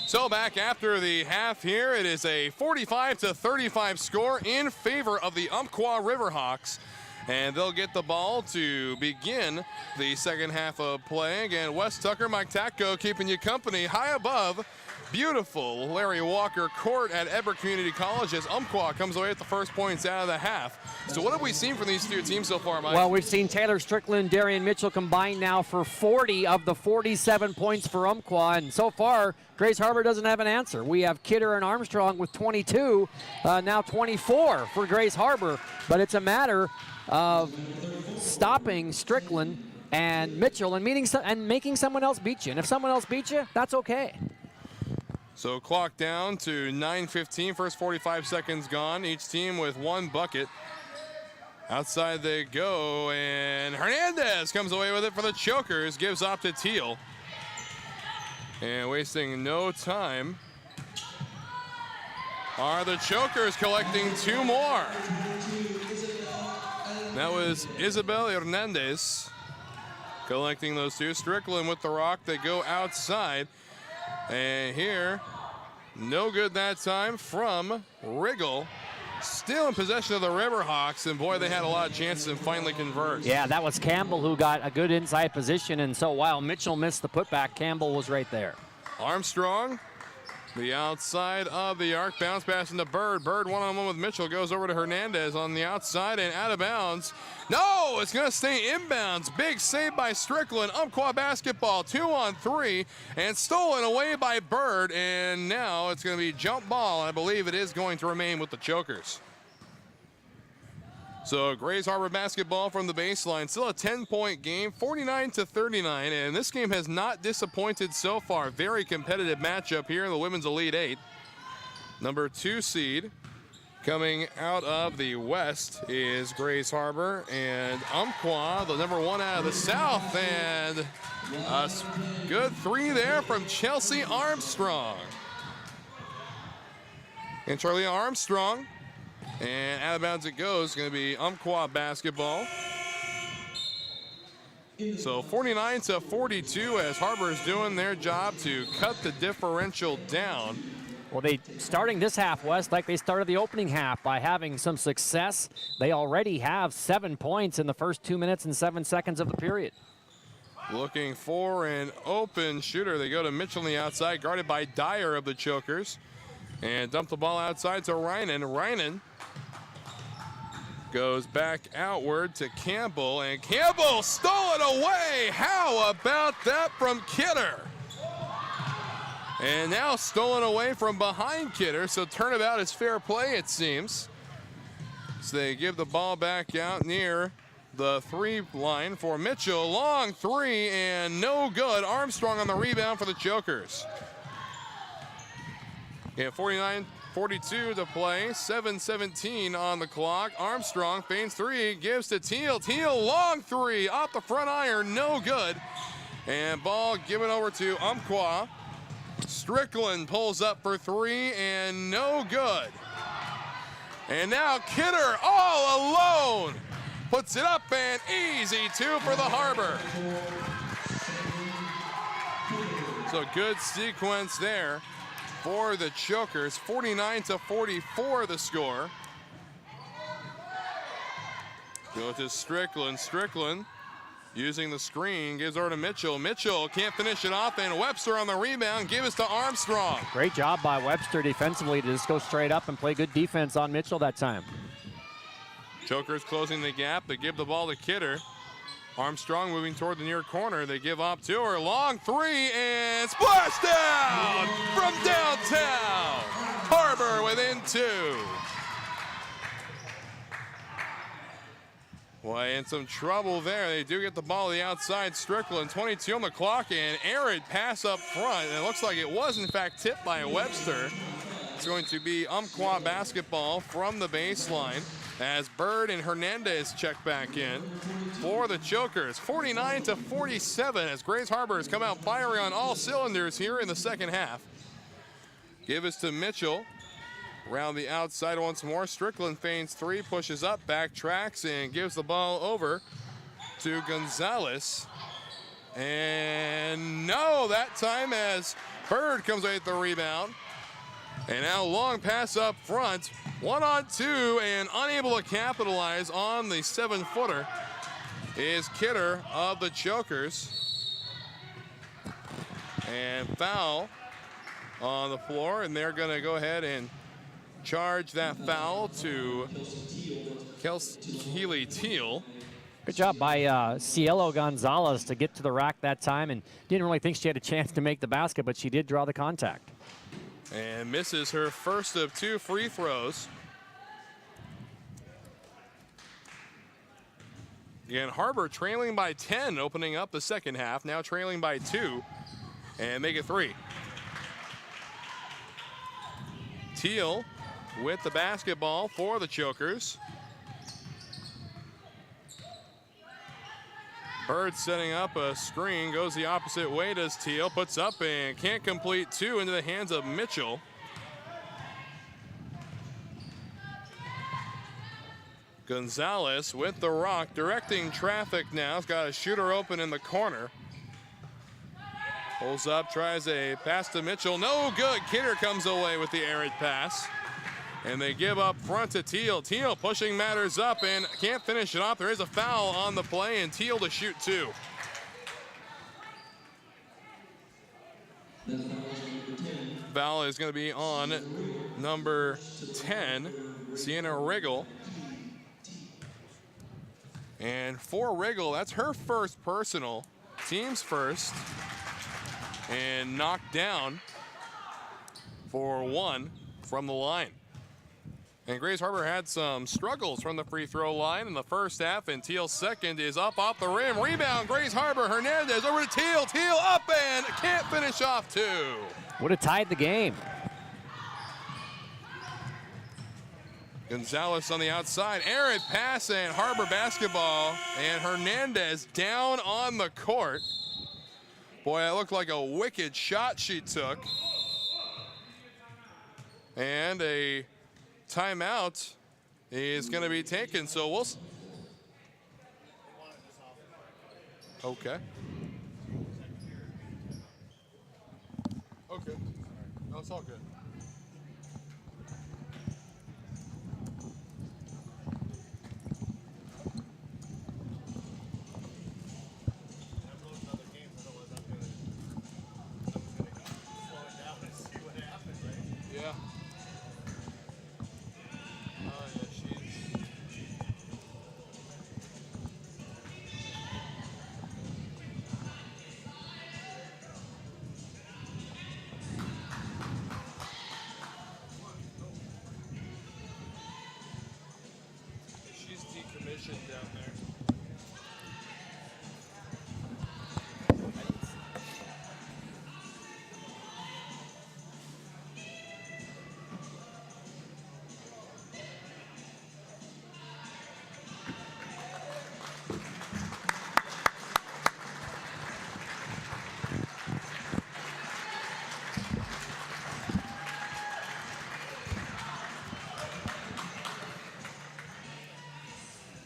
So back after the half here, it is a 45-35 score in favor of the Umpqua Riverhawks. And they'll get the ball to begin the second half of play. Again, Wes Tucker, Mike Tacko keeping you company high above beautiful Larry Walker Court at Edward Community College as Umpqua comes away with the first points out of the half. So what have we seen from these two teams so far, Mike? Well, we've seen Taylor Strickland and Darian Mitchell combined now for 40 of the 47 points for Umpqua, and so far Grace Harbor doesn't have an answer. We have Kidder and Armstrong with 22, now 24 for Grace Harbor, but it's a matter of stopping Strickland and Mitchell and making someone else beat you. And if someone else beats you, that's okay. So clock down to 9:15, first 45 seconds gone. Each team with one bucket. Outside they go, and Hernandez comes away with it for the Chokers, gives off to Teal. And wasting no time are the Chokers collecting two more. That was Isabel Hernandez collecting those two. Strickland with the rock, they go outside. And here, no good that time from Riggle. Still in possession of the Riverhawks, and boy, they had a lot of chances and finally convert. Yeah, that was Campbell who got a good inside position, and so while Mitchell missed the putback, Campbell was right there. Armstrong, the outside of the arc, bounce pass into Bird. Bird one-on-one with Mitchell, goes over to Hernandez on the outside and out of bounds. No, it's gonna stay inbounds. Big save by Strickland. Umpqua basketball, 2-on-3, and stolen away by Bird. And now it's gonna be jump ball. I believe it is going to remain with the Chokers. So Grays Harbor basketball from the baseline. Still a 10-point game, 49-39. And this game has not disappointed so far. Very competitive matchup here in the Women's Elite 8. Number 2 seed coming out of the West is Grays Harbor, and Umpqua, the number 1 out of the South, and a good 3 there from Chelsea Armstrong. And Charlie Armstrong, and out of bounds it goes, going to be Umpqua basketball. So 49-42 as Harbor is doing their job to cut the differential down. Well, they starting this half, West, like they started the opening half by having some success. They already have 7 points in the first 2 minutes and 7 seconds of the period. Looking for an open shooter. They go to Mitchell on the outside, guarded by Dyer of the Chokers. And dump the ball outside to Reinen. Reinen goes back outward to Campbell, and Campbell stole it away. How about that from Kidder? And now stolen away from behind Kidder, so turnabout is fair play, it seems. So they give the ball back out near the 3 line for Mitchell. Long 3 and no good. Armstrong on the rebound for the Chokers. Yeah, 49-42 to play, 7:17 on the clock. Armstrong feigns 3, gives to Teal. Teal, long 3, off the front iron, no good. And ball given over to Umpqua. Strickland pulls up for 3 and no good. And now Kidder all alone puts it up, and easy 2 for the Harbor. So good sequence there for the Chokers. 49-44 the score. Go to Strickland. Strickland using the screen, gives over to Mitchell. Mitchell can't finish it off, and Webster on the rebound, give us to Armstrong. Great job by Webster defensively to just go straight up and play good defense on Mitchell that time. Chokers closing the gap. They give the ball to Kidder. Armstrong moving toward the near corner. They give up to her. Long 3 and splashdown from downtown. Harbor within 2. Boy, in some trouble there. They do get the ball to the outside. Strickland, 22 on the clock, and arid pass up front. And it looks like it was, in fact, tipped by Webster. It's going to be Umpqua basketball from the baseline as Bird and Hernandez check back in for the Chokers. 49-47 as Grays Harbor has come out firing on all cylinders here in the second half. Give us to Mitchell. Around the outside once more. Strickland feigns 3, pushes up, backtracks, and gives the ball over to Gonzalez. And no, that time as Bird comes away with the rebound. And now long pass up front. 1-on-2 and unable to capitalize on the 7-footer is Kidder of the Chokers. And foul on the floor, and they're going to go ahead and charge that foul to Keely Teal. Good job by Cielo Gonzalez to get to the rack that time, and didn't really think she had a chance to make the basket, but she did draw the contact. And misses her first of 2 free throws. Again, Harbor trailing by 10, opening up the second half, now trailing by 2, and make it 3. Teal with the basketball for the Chokers. Bird setting up a screen, goes the opposite way, does Teal, puts up and can't complete 2 into the hands of Mitchell. Gonzalez with the rock, directing traffic now. He's got a shooter open in the corner. Pulls up, tries a pass to Mitchell. No good. Kidder comes away with the errant pass. And they give up front to Teal. Teal pushing matters up and can't finish it off. There is a foul on the play, and Teal to shoot 2. Foul is going to be on number 10, Sienna Riggle. And for Riggle, that's her first personal, team's first, and knocked down for 1 from the line. And Grays Harbor had some struggles from the free throw line in the first half, and Teal's second is up off the rim. Rebound, Grays Harbor. Hernandez over to Teal. Teal up and can't finish off 2. Would have tied the game. Gonzalez on the outside. Errant pass and Harbor basketball. And Hernandez down on the court. Boy, that looked like a wicked shot she took. And a timeout is going to be taken, so we'll. Okay. Okay. No, it's all good. Yeah. She's decommissioned down there.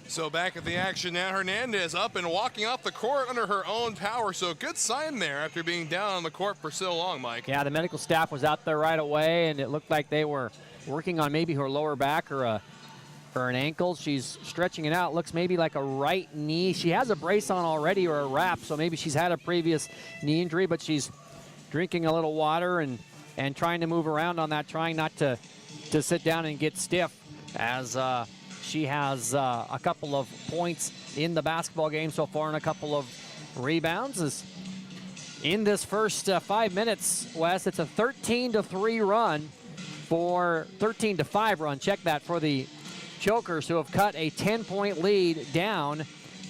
So back at the action now, Hernandez up and walking off the court under her own power. So good sign there after being down on the court for so long, Mike. Yeah, the medical staff was out there right away, and it looked like they were working on maybe her lower back or an ankle. She's stretching it out. Looks maybe like a right knee. She has a brace on already or a wrap, so maybe she's had a previous knee injury, but she's drinking a little water and trying to move around on that, trying not to sit down and get stiff as she has a couple of points in the basketball game so far and a couple of rebounds. In this first 5 minutes, Wes, it's a 13-3 run for 13-5 run. Check that for the Chokers, who have cut a 10-point lead down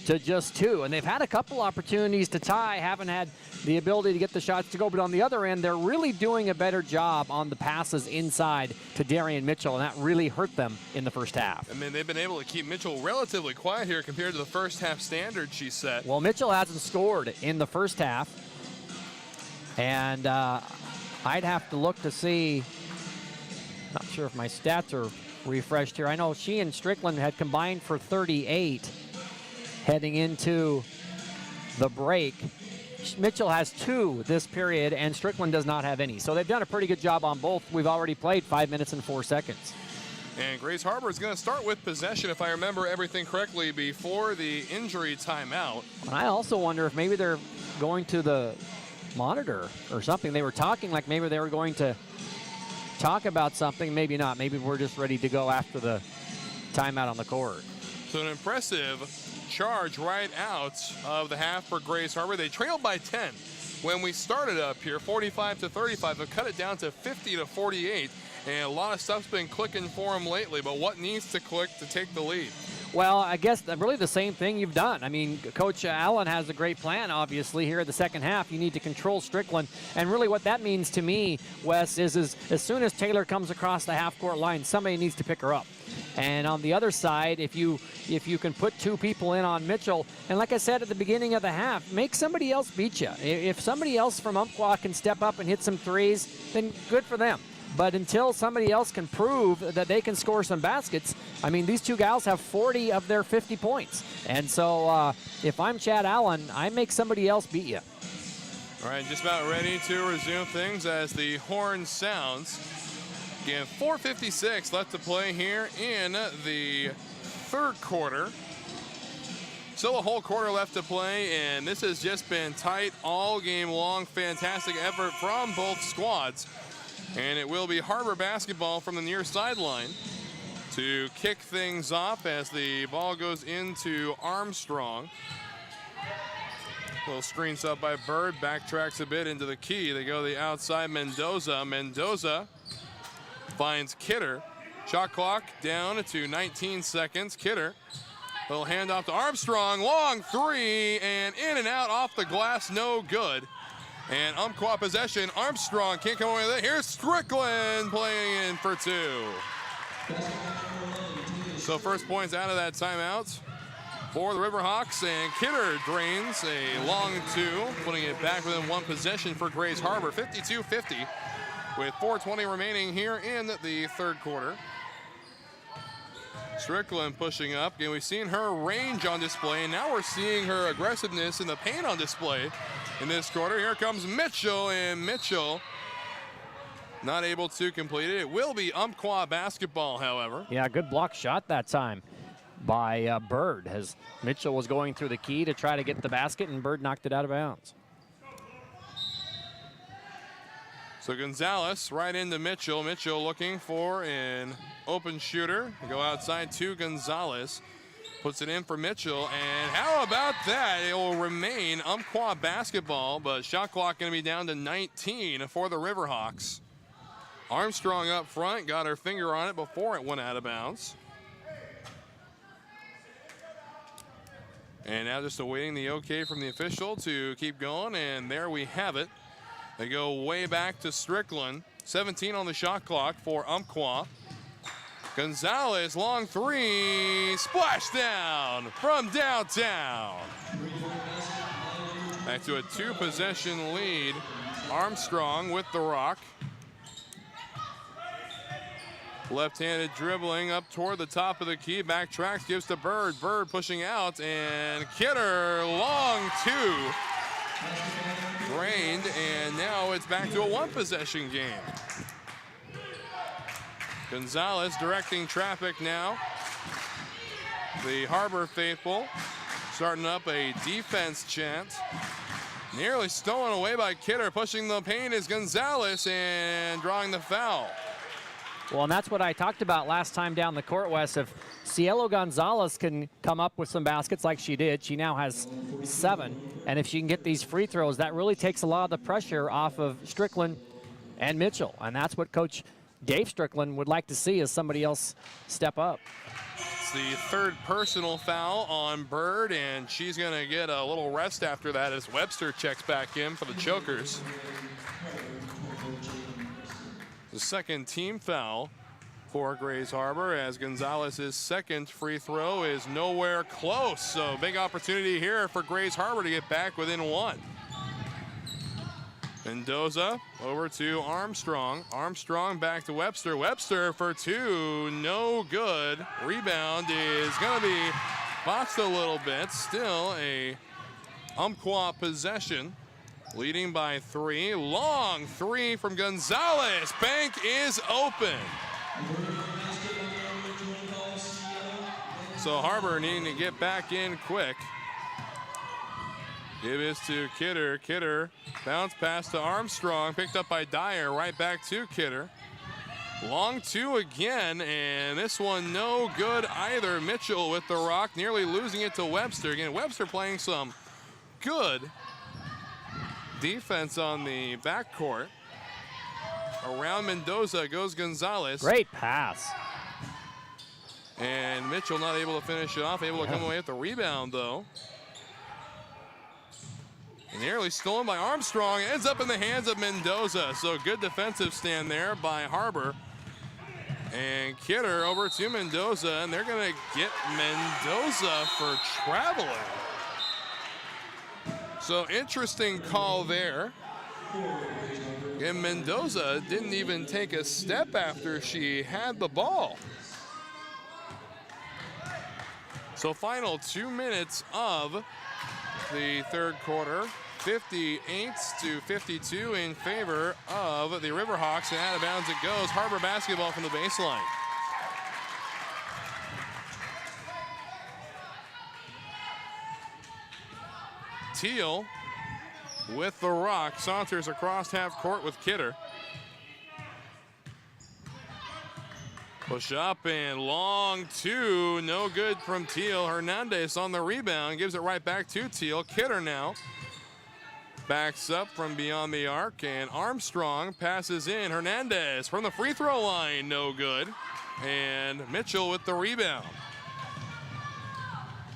to just 2. And they've had a couple opportunities to tie, haven't had the ability to get the shots to go. But on the other end, they're really doing a better job on the passes inside to Darian Mitchell, and that really hurt them in the first half. I mean, they've been able to keep Mitchell relatively quiet here compared to the first half standard she set. Well, Mitchell hasn't scored in the first half. And I'd have to look to see, not sure if my stats are refreshed here. I know she and Strickland had combined for 38 heading into the break. Mitchell has 2 this period, and Strickland does not have any. So they've done a pretty good job on both. We've already played 5 minutes and 4 seconds. And Grace Harbor is going to start with possession, if I remember everything correctly, before the injury timeout. And I also wonder if maybe they're going to the monitor or something. They were talking like maybe they were going to talk about something. Maybe not. Maybe we're just ready to go after the timeout on the court. So an impressive charge right out of the half for Grace Harbor. They trailed by 10 when we started up here, 45-35. They've cut it down to 50-48. And a lot of stuff's been clicking for them lately, but what needs to click to take the lead? Well, I guess really the same thing you've done. I mean, Coach Allen has a great plan, obviously, here in the second half. You need to control Strickland. And really what that means to me, Wes, is as soon as Taylor comes across the half-court line, somebody needs to pick her up. And on the other side, if you can put 2 people in on Mitchell, and like I said at the beginning of the half, make somebody else beat you. If somebody else from Umpqua can step up and hit some threes, then good for them. But until somebody else can prove that they can score some baskets, I mean, these 2 gals have 40 of their 50 points. And so if I'm Chad Allen, I make somebody else beat you. All right, just about ready to resume things as the horn sounds. Again, 4:56 left to play here in the third quarter. Still a whole quarter left to play, and this has just been tight all game long. Fantastic effort from both squads. And it will be Harbor basketball from the near sideline to kick things off as the ball goes into Armstrong. Little screen set by Bird, backtracks a bit into the key. They go the outside, Mendoza. Mendoza finds Kidder. Shot clock down to 19 seconds. Kidder, little handoff to Armstrong, long 3, and in and out off the glass, no good. And Umpqua possession, Armstrong can't come away with it. Here's Strickland playing in for 2. So first points out of that timeout for the Riverhawks, and Kidder drains a long 2, putting it back within 1 possession for Grace Harbor, 52-50, with 4:20 remaining here in the third quarter. Strickland pushing up. Again, we've seen her range on display, and now we're seeing her aggressiveness in the paint on display in this quarter. Here comes Mitchell, and Mitchell not able to complete it. It will be Umpqua basketball, however. Yeah, good block shot that time by Bird, as Mitchell was going through the key to try to get the basket, and Bird knocked it out of bounds. So Gonzalez right into Mitchell. Mitchell looking for an open shooter. Go outside to Gonzalez. Puts it in for Mitchell, and how about that? It will remain Umpqua basketball, but shot clock going to be down to 19 for the Riverhawks. Armstrong up front, got her finger on it before it went out of bounds. And now just awaiting the okay from the official to keep going, and there we have it. They go way back to Strickland. 17 on the shot clock for Umpqua. Gonzalez, long 3, splashdown from downtown. Back to a 2-possession lead. Armstrong with the rock. Left-handed dribbling up toward the top of the key. Backtracks, gives to Bird. Bird pushing out, and Kidder, long 2. Drained, and now it's back to a 1-possession game. Gonzalez directing traffic now. The Harbor faithful starting up a defense chant. Nearly stolen away by Kidder. Pushing the paint is Gonzalez and drawing the foul. Well, and that's what I talked about last time down the court, Wes. If Cielo Gonzalez can come up with some baskets like she did, she now has 7. And if she can get these free throws, that really takes a lot of the pressure off of Strickland and Mitchell. And that's what Coach Dave Strickland would like to see, is somebody else step up. It's the 3rd personal foul on Bird, and she's going to get a little rest after that as Webster checks back in for the Chokers. The 2nd team foul for Grace Harbor, as Gonzalez's 2nd free throw is nowhere close. So big opportunity here for Grace Harbor to get back within 1. Mendoza over to Armstrong. Armstrong back to Webster. Webster for 2, no good. Rebound is going to be boxed a little bit. Still a Umpqua possession. leading by 3. Long 3 from Gonzalez. Bank is open. So Harbor needing to get back in quick. Give this to Kidder. Kidder, bounce pass to Armstrong, picked up by Dyer, right back to Kidder. Long 2 again, and this one no good either. Mitchell with the rock, nearly losing it to Webster. Again, Webster playing some good defense on the backcourt. Around Mendoza goes Gonzalez. Great pass. And Mitchell not able to finish it off, able to come away with the rebound though. Nearly stolen by Armstrong, ends up in the hands of Mendoza. So good defensive stand there by Harbor. And Kidder over to Mendoza, and they're gonna get Mendoza for traveling. So interesting call there. And Mendoza didn't even take a step after she had the ball. So final 2 minutes of the third quarter, 58-52 in favor of the Riverhawks, and out of bounds it goes. Harbor basketball from the baseline. Teal with the rock, saunters across half court with Kidder. Push up and long 2, no good from Teal. Hernandez on the rebound, gives it right back to Teal. Kidder now backs up from beyond the arc, and Armstrong passes in. Hernandez from the free throw line, no good. And Mitchell with the rebound.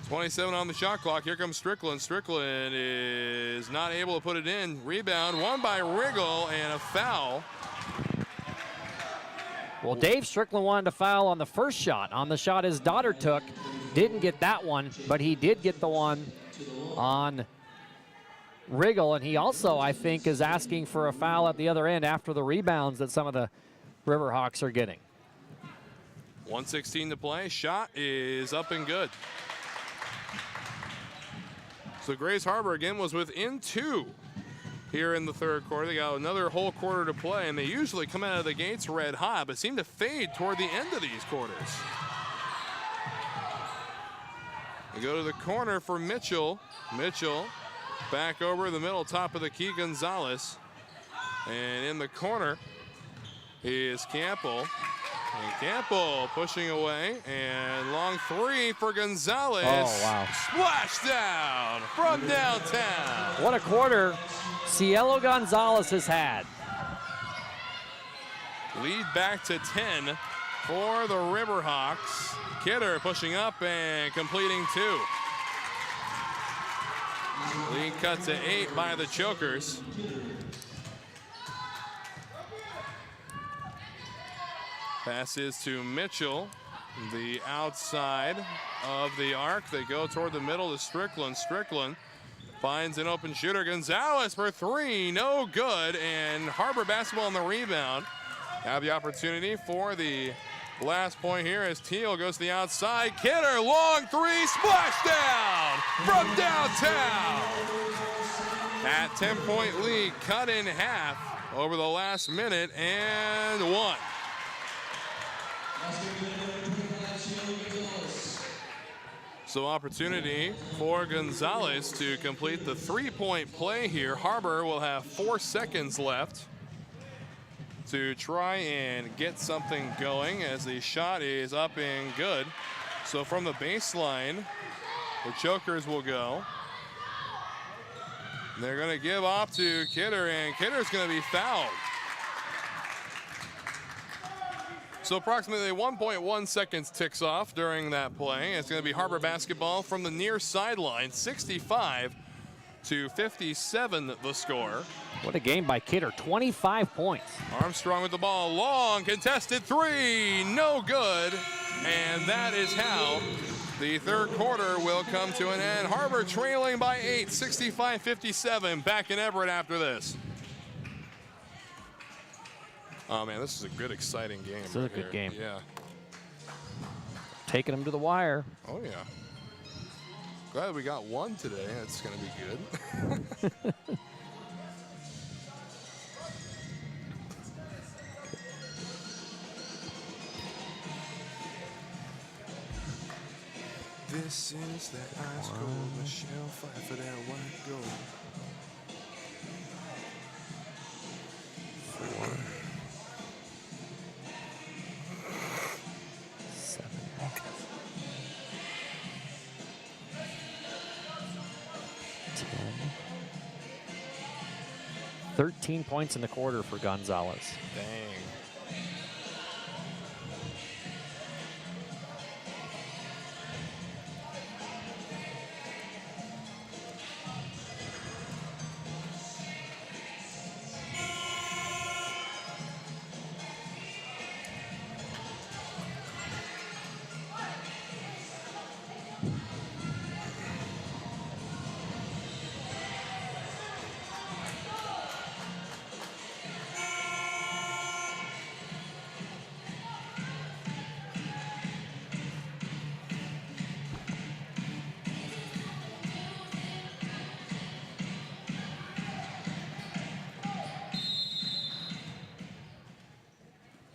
27 on the shot clock. Here comes Strickland. Strickland is not able to put it in. Rebound won by Riggle, and a foul. Well, Dave Strickland wanted to foul on the first shot, on the shot his daughter took. Didn't get that one, but he did get the one on Riggle, and he also, I think, is asking for a foul at the other end after the rebounds that some of the Riverhawks are getting. 1:16 to play. Shot is up and good. So Grays Harbor again was within 2 here in the third quarter. They got another whole quarter to play, and they usually come out of the gates red hot, but seem to fade toward the end of these quarters. They go to the corner for Mitchell. Mitchell back over the middle, top of the key, Gonzalez. And in the corner is Campbell. And Campbell pushing away, and long 3 for Gonzalez. Oh, wow. Splash down from downtown. What a quarter Cielo Gonzalez has had. Lead back to 10 for the Riverhawks. Kidder pushing up and completing 2. Lead cut to 8 by the Chokers. Passes to Mitchell, the outside of the arc. They go toward the middle to Strickland. Strickland finds an open shooter. Gonzalez for 3, no good. And Harbor basketball on the rebound. Have the opportunity for the last point here as Teal goes to the outside. Kidder, long 3, splash down from downtown. That 10-point lead cut in half over the last minute and 1. So opportunity for Gonzalez to complete the 3-point play here. Harbor will have 4 seconds left to try and get something going as the shot is up and good. So from the baseline, the Chokers will go. They're going to give off to Kidder, and Kidder's going to be fouled. So approximately 1.1 seconds ticks off during that play. It's going to be Harbor basketball from the near sideline, 65-57 the score. What a game by Kidder, 25 points. Armstrong with the ball, long contested 3, no good. And that is how the third quarter will come to an end. Harbor trailing by 8, 65-57. Back in Everett after this. Oh man, this is a good, exciting game. This is a good game. Yeah. Taking them to the wire. Oh yeah. Glad we got one today. That's going to be good. Since that ice cold Michelle fight for that white gold. 4, 7, 10. 13 points in the quarter for Gonzalez. Dang.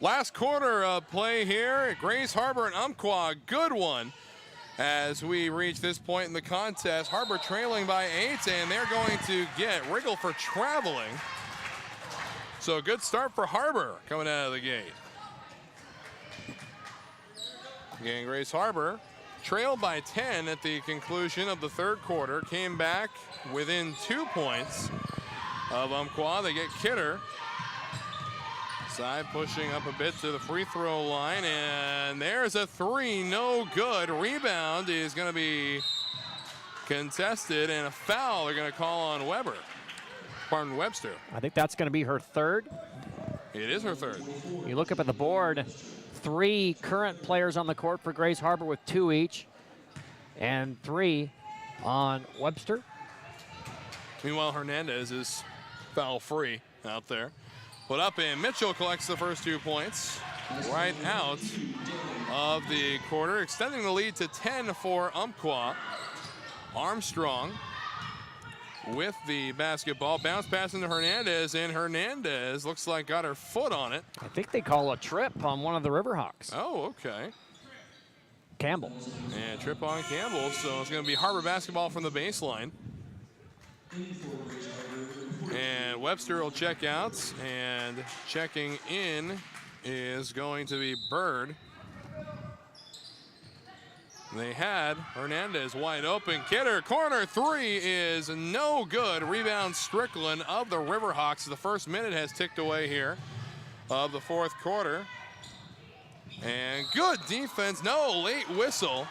Last quarter of play here at Grays Harbor and Umpqua. Good one as we reach this point in the contest. Harbor trailing by 8, and they're going to get Riggle for traveling. So a good start for Harbor coming out of the gate. Again, Grays Harbor trailed by 10 at the conclusion of the third quarter. Came back within 2 points of Umpqua. They get Kidder. Side pushing up a bit to the free throw line, and there's a 3, no good. Rebound is going to be contested, and a foul they're going to call on Webster. I think that's going to be her third. It is her third. You look up at the board, 3 current players on the court for Grays Harbor with 2 each, and 3 on Webster. Meanwhile, Hernandez is foul free out there. Put up, and Mitchell collects the first 2 points right out of the quarter, extending the lead to 10 for Umpqua. Armstrong with the basketball. Bounce pass into Hernandez, and Hernandez looks like got her foot on it. I think they call a trip on one of the Riverhawks. Oh, okay. Campbell. And trip on Campbell, so it's going to be Harbor basketball from the baseline. And Webster will check out, and checking in is going to be Bird. They had Hernandez wide open. Kidder, corner 3 is no good. Rebound Strickland of the Riverhawks. The first minute has ticked away here of the fourth quarter. And good defense, no late whistle.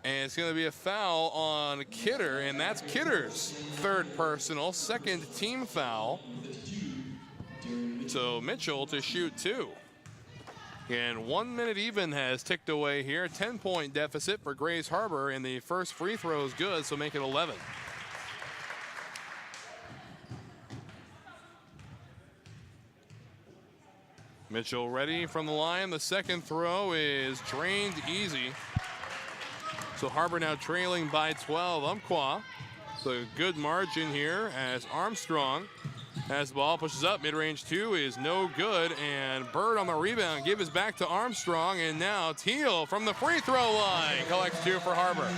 And it's going to be a foul on Kidder, and that's Kidder's third personal, second team foul. So Mitchell to shoot 2. And 1 minute even has ticked away here. 10-point deficit for Grays Harbor, and the first free throw is good, so make it 11. Mitchell ready from the line. The second throw is drained easy. So Harbor now trailing by 12. Umpqua, so good margin here as Armstrong has the ball, pushes up, mid-range 2 is no good, and Bird on the rebound, give us back to Armstrong, and now Teal from the free throw line collects 2 for Harbor.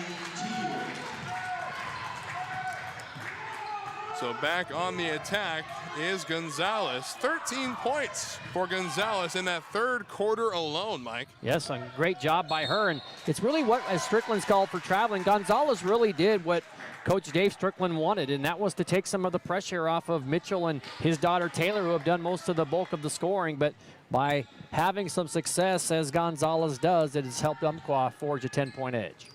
So back on the attack is Gonzalez. 13 points for Gonzalez in that third quarter alone, Mike. Yes, a great job by her. And it's really what, as Strickland's called for traveling, Gonzalez really did what Coach Dave Strickland wanted, and that was to take some of the pressure off of Mitchell and his daughter Taylor, who have done most of the bulk of the scoring. But by having some success, as Gonzalez does, it has helped Umpqua forge a 10-point edge.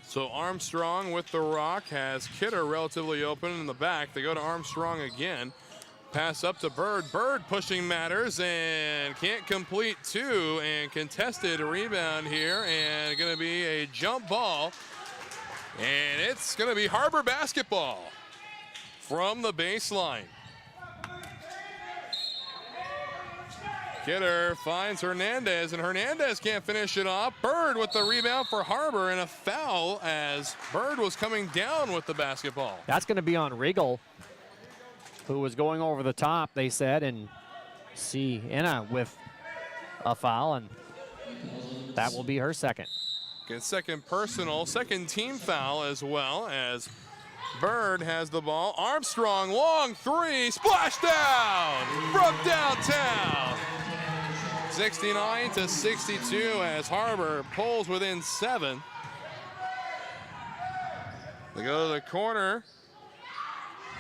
So Armstrong with the rock has Kidder relatively open in the back. They go to Armstrong again. Pass up to Bird. Bird pushing matters and can't complete 2, and contested rebound here, and going to be a jump ball. And it's going to be Harbor basketball from the baseline. Kidder finds Hernandez, and Hernandez can't finish it off. Bird with the rebound for Harbor, and a foul as Bird was coming down with the basketball. That's going to be on Riggle, who was going over the top, they said, and see Enna with a foul. And That will be her second. Gets second personal, second team foul as well as Bird has the ball. Armstrong, long three, splash down from downtown. 69 to 62 as Harbor pulls within 7. They go to the corner.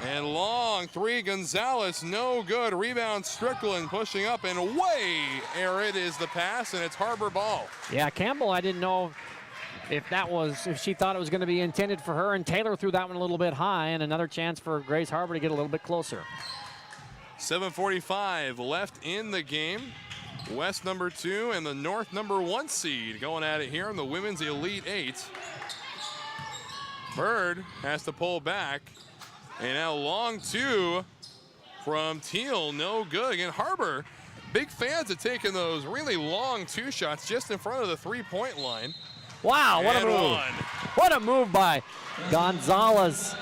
And long three, Gonzalez, no good. Rebound, Strickland pushing up and way arid is the pass, and it's Harbor ball. Yeah, Campbell, I didn't know if she thought it was going to be intended for her, and Taylor threw that one a little bit high, and another chance for Grace Harbor to get a little bit closer. 7:45 left in the game. West number 2 and the North number 1 seed going at it here in the Women's Elite 8. Bird has to pull back. And now long 2 from Teal, no good. Again, Harbor, big fans of taking those really long 2 shots just in front of the 3-point line. Wow, what and a move. one. What a move by Gonzalez.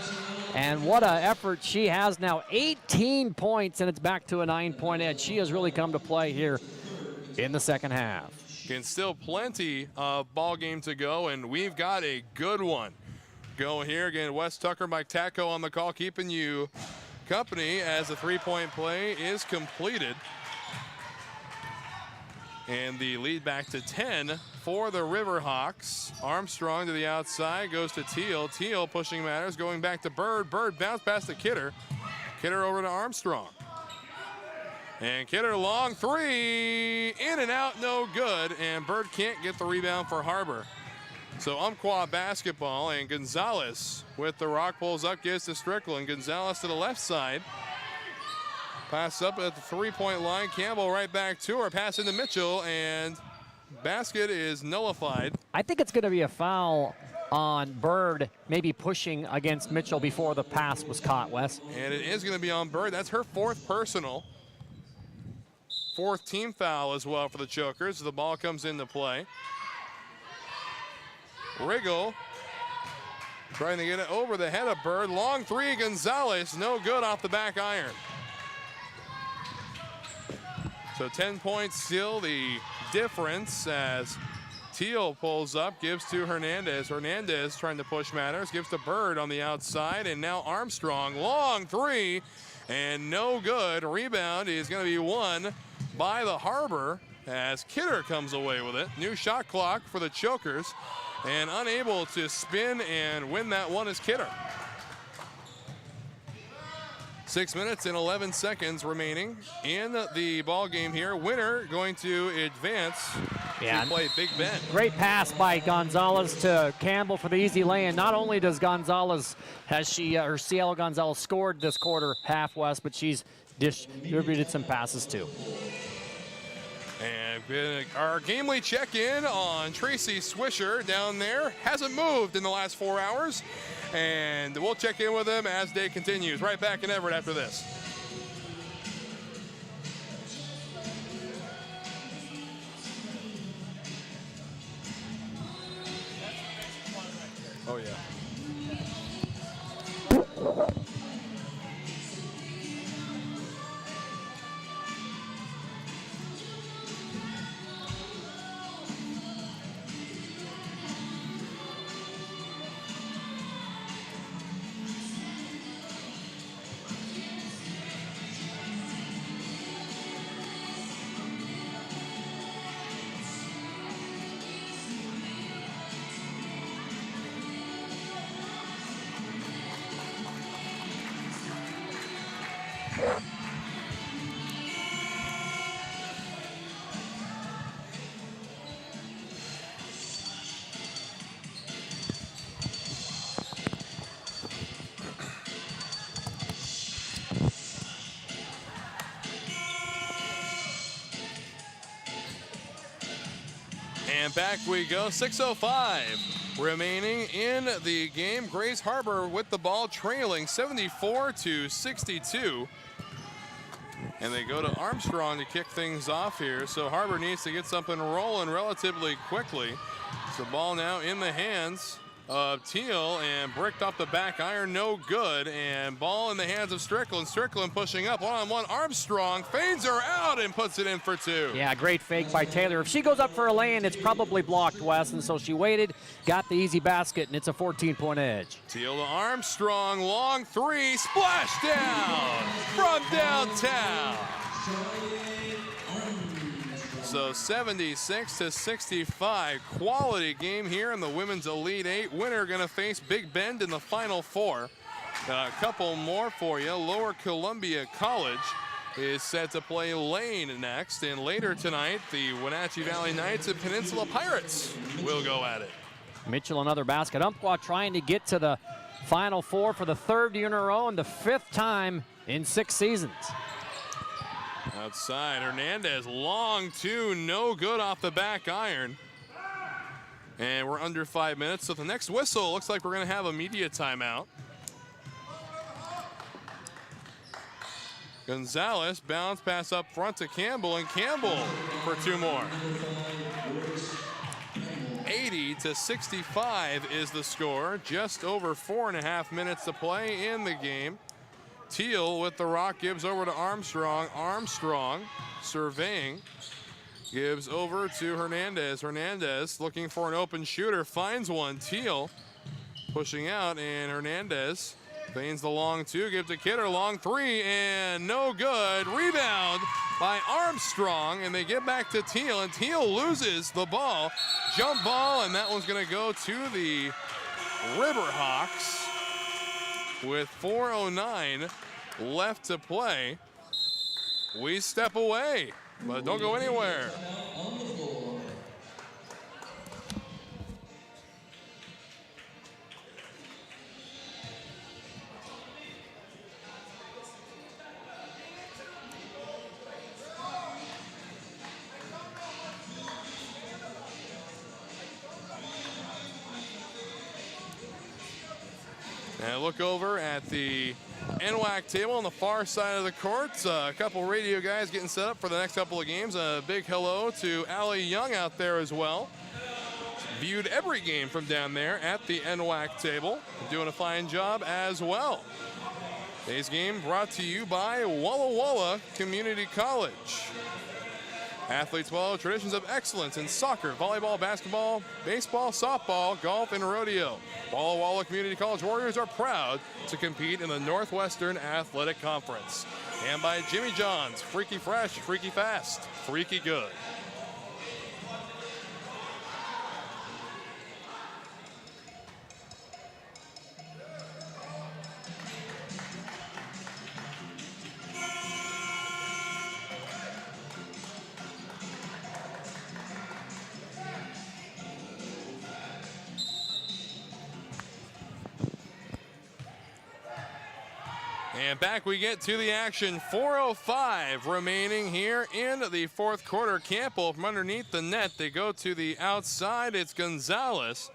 And what an effort she has now. 18 points, and it's back to a 9-point edge. She has really come to play here in the second half. Again, still plenty of ball game to go, and we've got a good one going here. Again, Wes Tucker, Mike Tacko on the call, keeping you company as the 3-point play is completed. And the lead back to 10 for the Riverhawks. Armstrong to the outside, goes to Teal. Teal pushing matters, going back to Bird. Bird bounce past to Kidder. Kidder over to Armstrong. And Kidder long 3, in and out, no good. And Bird can't get the rebound for Harbor. So Umpqua basketball, and Gonzalez with the rock, pulls up, gives to Strickland. Gonzalez to the left side. Pass up at the 3-point line. Campbell right back to her. Pass into Mitchell, and basket is nullified. I think it's going to be a foul on Bird, maybe pushing against Mitchell before the pass was caught, Wes. And it is going to be on Bird. That's her 4th personal. 4th team foul as well for the Chokers. The ball comes into play. Riggle trying to get it over the head of Bird. Long 3, Gonzalez, no good off the back iron. So 10 points still the difference as Teal pulls up, gives to Hernandez. Hernandez trying to push matters, gives to Bird on the outside, and now Armstrong. Long 3, and no good. Rebound is going to be won by the Harbor as Kidder comes away with it. New shot clock for the Chokers, and unable to spin and win that one is Kidder. 6 minutes and 11 seconds remaining in the ball game here. Winner going to advance to play Big Bend. Great pass by Gonzalez to Campbell for the easy lay-in. Not only does Gonzalez, or Cielo Gonzalez scored this quarter half, West, but she's distributed some passes too. And our Gamely check-in on Tracy Swisher down there. Hasn't moved in the last 4 hours. And we'll check in with him as day continues. Right back in Everett after this. Oh, yeah. And back we go, 6:05 remaining in the game. Grace Harbor with the ball trailing 74-62. And they go to Armstrong to kick things off here. So Harbor needs to get something rolling relatively quickly. It's the ball now in the hands of Teal, and bricked off the back iron, no good. And ball in the hands of Strickland. Strickland pushing up, one-on-one. Armstrong feigns her out and puts it in for two. Yeah, great fake by Taylor. If she goes up for a lane, it's probably blocked, Wes, and so she waited, got the easy basket, and it's a 14-point edge. Teal to Armstrong, long three, splash down from downtown. So 76-65, quality game here in the Women's Elite Eight. Winner gonna face Big Bend in the Final Four. A couple more for you. Lower Columbia College is set to play Lane next, and later tonight, the Wenatchee Valley Knights and Peninsula Pirates will go at it. Mitchell another basket. Umpqua trying to get to the Final Four for the 3rd year in a row and the 5th time in 6 seasons. Outside, Hernandez, long two, no good off the back iron. And we're under 5 minutes, so the next whistle looks like we're gonna have a media timeout. Gonzalez, bounce pass up front to Campbell, and Campbell for two more. 80-65 is the score. Just over 4.5 minutes to play in the game. Teal with the rock, gives over to Armstrong. Armstrong surveying, gives over to Hernandez. Hernandez looking for an open shooter, finds one. Teal pushing out, and Hernandez feigns the long two, gives to Kidder, long three, and no good. Rebound by Armstrong, and they get back to Teal, and Teal loses the ball. Jump ball, and that one's gonna go to the Riverhawks with 4:09 left to play. We step away, but don't go anywhere. And look over at the NWAC table on the far side of the court. A couple radio guys getting set up for the next couple of games. A big hello to Allie Young out there as well. Viewed every game from down there at the NWAC table. Doing a fine job as well. Today's game brought to you by Walla Walla Community College. Athletes follow traditions of excellence in soccer, volleyball, basketball, baseball, softball, golf, and rodeo. Walla Walla Community College Warriors are proud to compete in the Northwestern Athletic Conference. And by Jimmy John's, freaky fresh, freaky fast, freaky good. And back we get to the action. 4:05 remaining here in the fourth quarter. Campbell from underneath the net. They go to the outside. It's Gonzalez.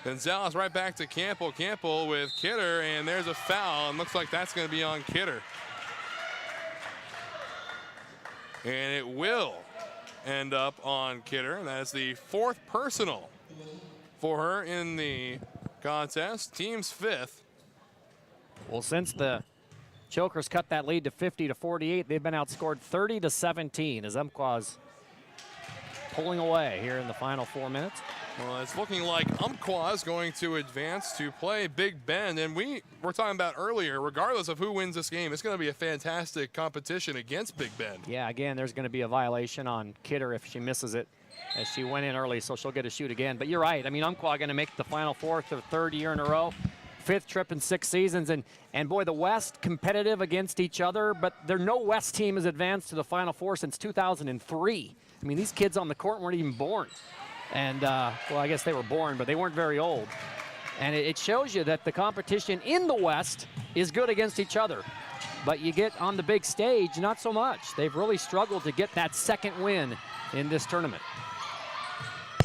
Gonzalez right back to Campbell. Campbell with Kidder, and there's a foul, and looks like that's going to be on Kidder. And it will end up on Kidder, and that is the 4th personal for her in the contest. Team's 5th. Well, since the Chokers cut that lead to 50-48, they've been outscored 30-17 as Umpqua's pulling away here in the final 4 minutes. Well, it's looking like Umpqua is going to advance to play Big Bend, and we were talking about earlier, regardless of who wins this game, it's going to be a fantastic competition against Big Bend. Yeah, again, there's going to be a violation on Kidder if she misses it, as she went in early, so she'll get a shoot again. But you're right. I mean, Umpqua going to make the Final Four for the 3rd year in a row. 5th trip in 6 seasons, and boy, the West competitive against each other, but no West team has advanced to the Final Four since 2003. I mean, these kids on the court weren't even born. And, well, I guess they were born, but they weren't very old. And it shows you that the competition in the West is good against each other. But you get on the big stage, not so mumuch. They've really struggled to get that 2nd win in this tournament.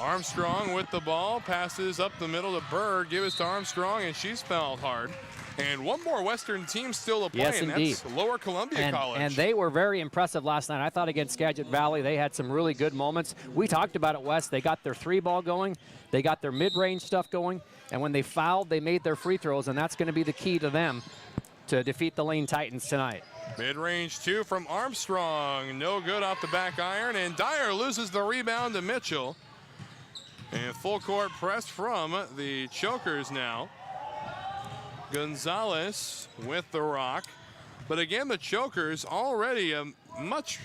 Armstrong with the ball, passes up the middle to Bird, give it to Armstrong, and she's fouled hard. And one more Western team still to play, Yes, and indeed. that's Lower Columbia College. And they were very impressive last night. I thought against Skagit Valley, they had some really good moments. We talked about it, Wes. They got their 3-ball going. They got their mid-range stuff going. And when they fouled, they made their free throws, and that's going to be the key to them to defeat the Lane Titans tonight. Mid-range 2 from Armstrong. No good off the back iron, and Dyer loses the rebound to Mitchell. And full court press from the Chokers now. Gonzalez with the rock. But again, the Chokers already a much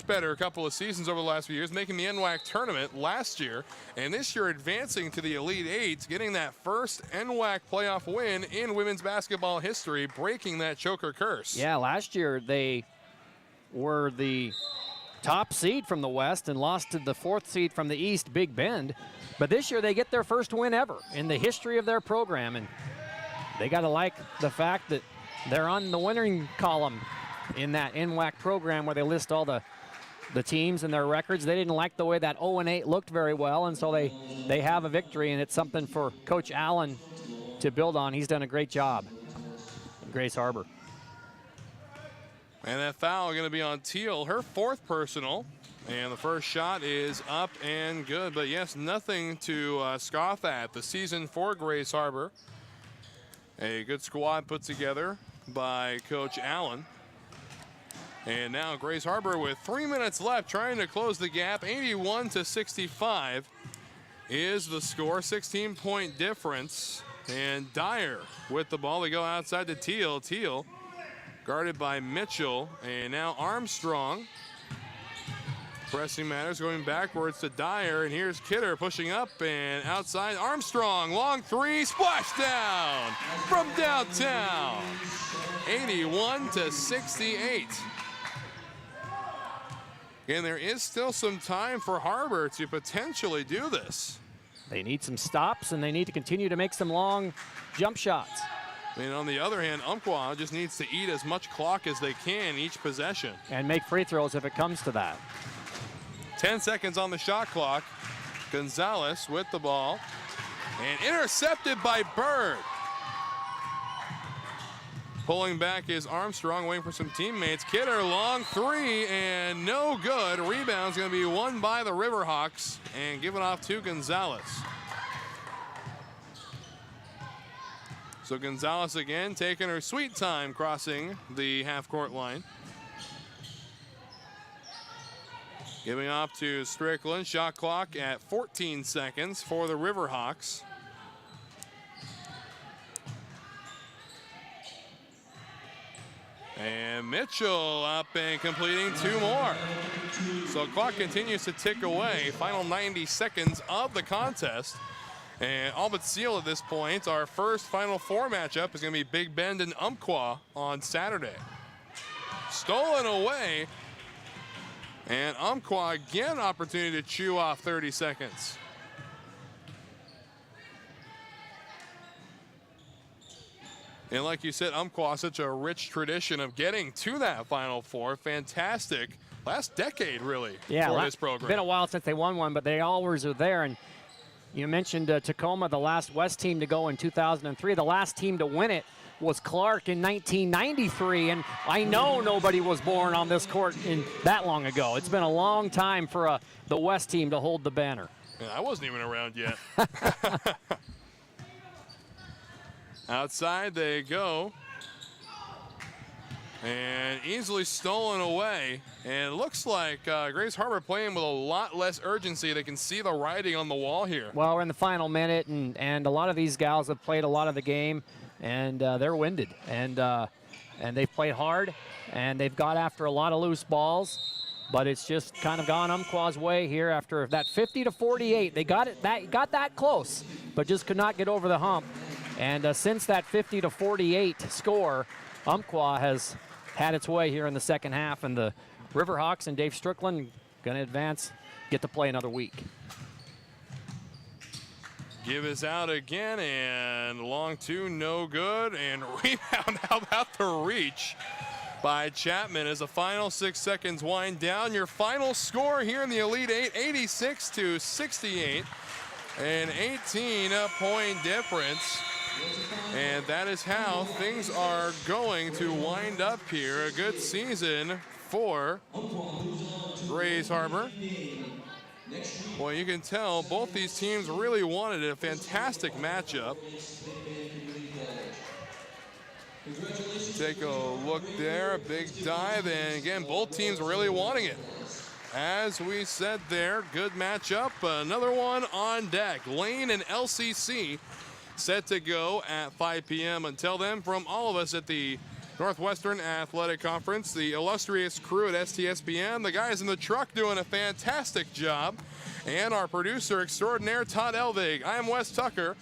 better couple of seasons over the last few years, making the NWAC tournament last year. And this year advancing to the Elite Eight, getting that first NWAC playoff win in women's basketball history, breaking that Choker curse. Yeah, last year they were the top seed from the West and lost to the 4th seed from the East, Big Bend. But this year they get their first win ever in the history of their program. And they got to like the fact that they're on the winning column in that NWAC program where they list all the teams and their records. They didn't like the way that 0-8 looked very well, and so they have a victory, and it's something for Coach Allen to build on. He's done a great job in Grace Harbor. And that foul going to be on Teal, her 4th personal. And the first shot is up and good. But yes, nothing to scoff at. The season for Grace Harbor. A good squad put together by Coach Allen. And now Grace Harbor with 3 minutes left, trying to close the gap. 81-65 is the score, 16-point difference. And Dyer with the ball. They go outside to Teal. Teal guarded by Mitchell. And now Armstrong. Pressing matters, going backwards to Dyer. And here's Kidder pushing up and outside. Armstrong, long 3, splash down from downtown. 81-68. And there is still some time for Harbor to potentially do this. They need some stops, and they need to continue to make some long jump shots. And on the other hand, Umpqua just needs to eat as much clock as they can each possession. And make free throws if it comes to that. 10 seconds on the shot clock. Gonzalez with the ball. And intercepted by Bird. Pulling back is Armstrong, waiting for some teammates. Kidder, long 3, and no good. Rebound's going to be won by the Riverhawks and given off to Gonzalez. So Gonzalez again taking her sweet time crossing the half-court line. Giving off to Strickland. Shot clock at 14 seconds for the Riverhawks. And Mitchell up and completing 2 more. So clock continues to tick away. Final 90 seconds of the contest. And all but sealed at this point. Our first Final Four matchup is going to be Big Bend and Umpqua on Saturday. Stolen away. And Umpqua again, opportunity to chew off 30 seconds. And like you said, Umpqua, such a rich tradition of getting to that Final Four. Fantastic last decade, really, for this program. It's been a while since they won one, but they always are there. And you mentioned Tacoma, the last West team to go in 2003. The last team to win it was Clark in 1993, and I know nobody was born on this court that long ago. It's been a long time for the West team to hold the banner. Yeah, I wasn't even around yet. Outside they go. And easily stolen away. And it looks like Grace Harbor playing with a lot less urgency. They can see the writing on the wall here. Well, we're in the final minute, and a lot of these gals have played a lot of the game, and they're winded. And they've played hard, and they've got after a lot of loose balls. But it's just kind of gone Umpqua's way here after that 50-48. They got that close, but just could not get over the hump. And since that 50-48 score, Umpqua has had its way here in the second half, and the Riverhawks and Dave Strickland going to advance, get to play another week. Give is out again, and long 2, no good, and rebound. How about the reach? by Chapman as the final 6 seconds wind down. Your final score here in the Elite Eight, 86-68, an 18-point difference. And that is how things are going to wind up here. A good season for Grays Harbor. Well, you can tell both these teams really wanted it. A fantastic matchup. Take a look there, a big dive, and again, both teams really wanting it. As we said there, good matchup. Another one on deck. Lane and LCC set to go at 5 p.m. Until then, from all of us at the Northwestern Athletic Conference, the illustrious crew at STSPN, the guys in the truck doing a fantastic job, and our producer extraordinaire, Todd Elvig. I am Wes Tucker.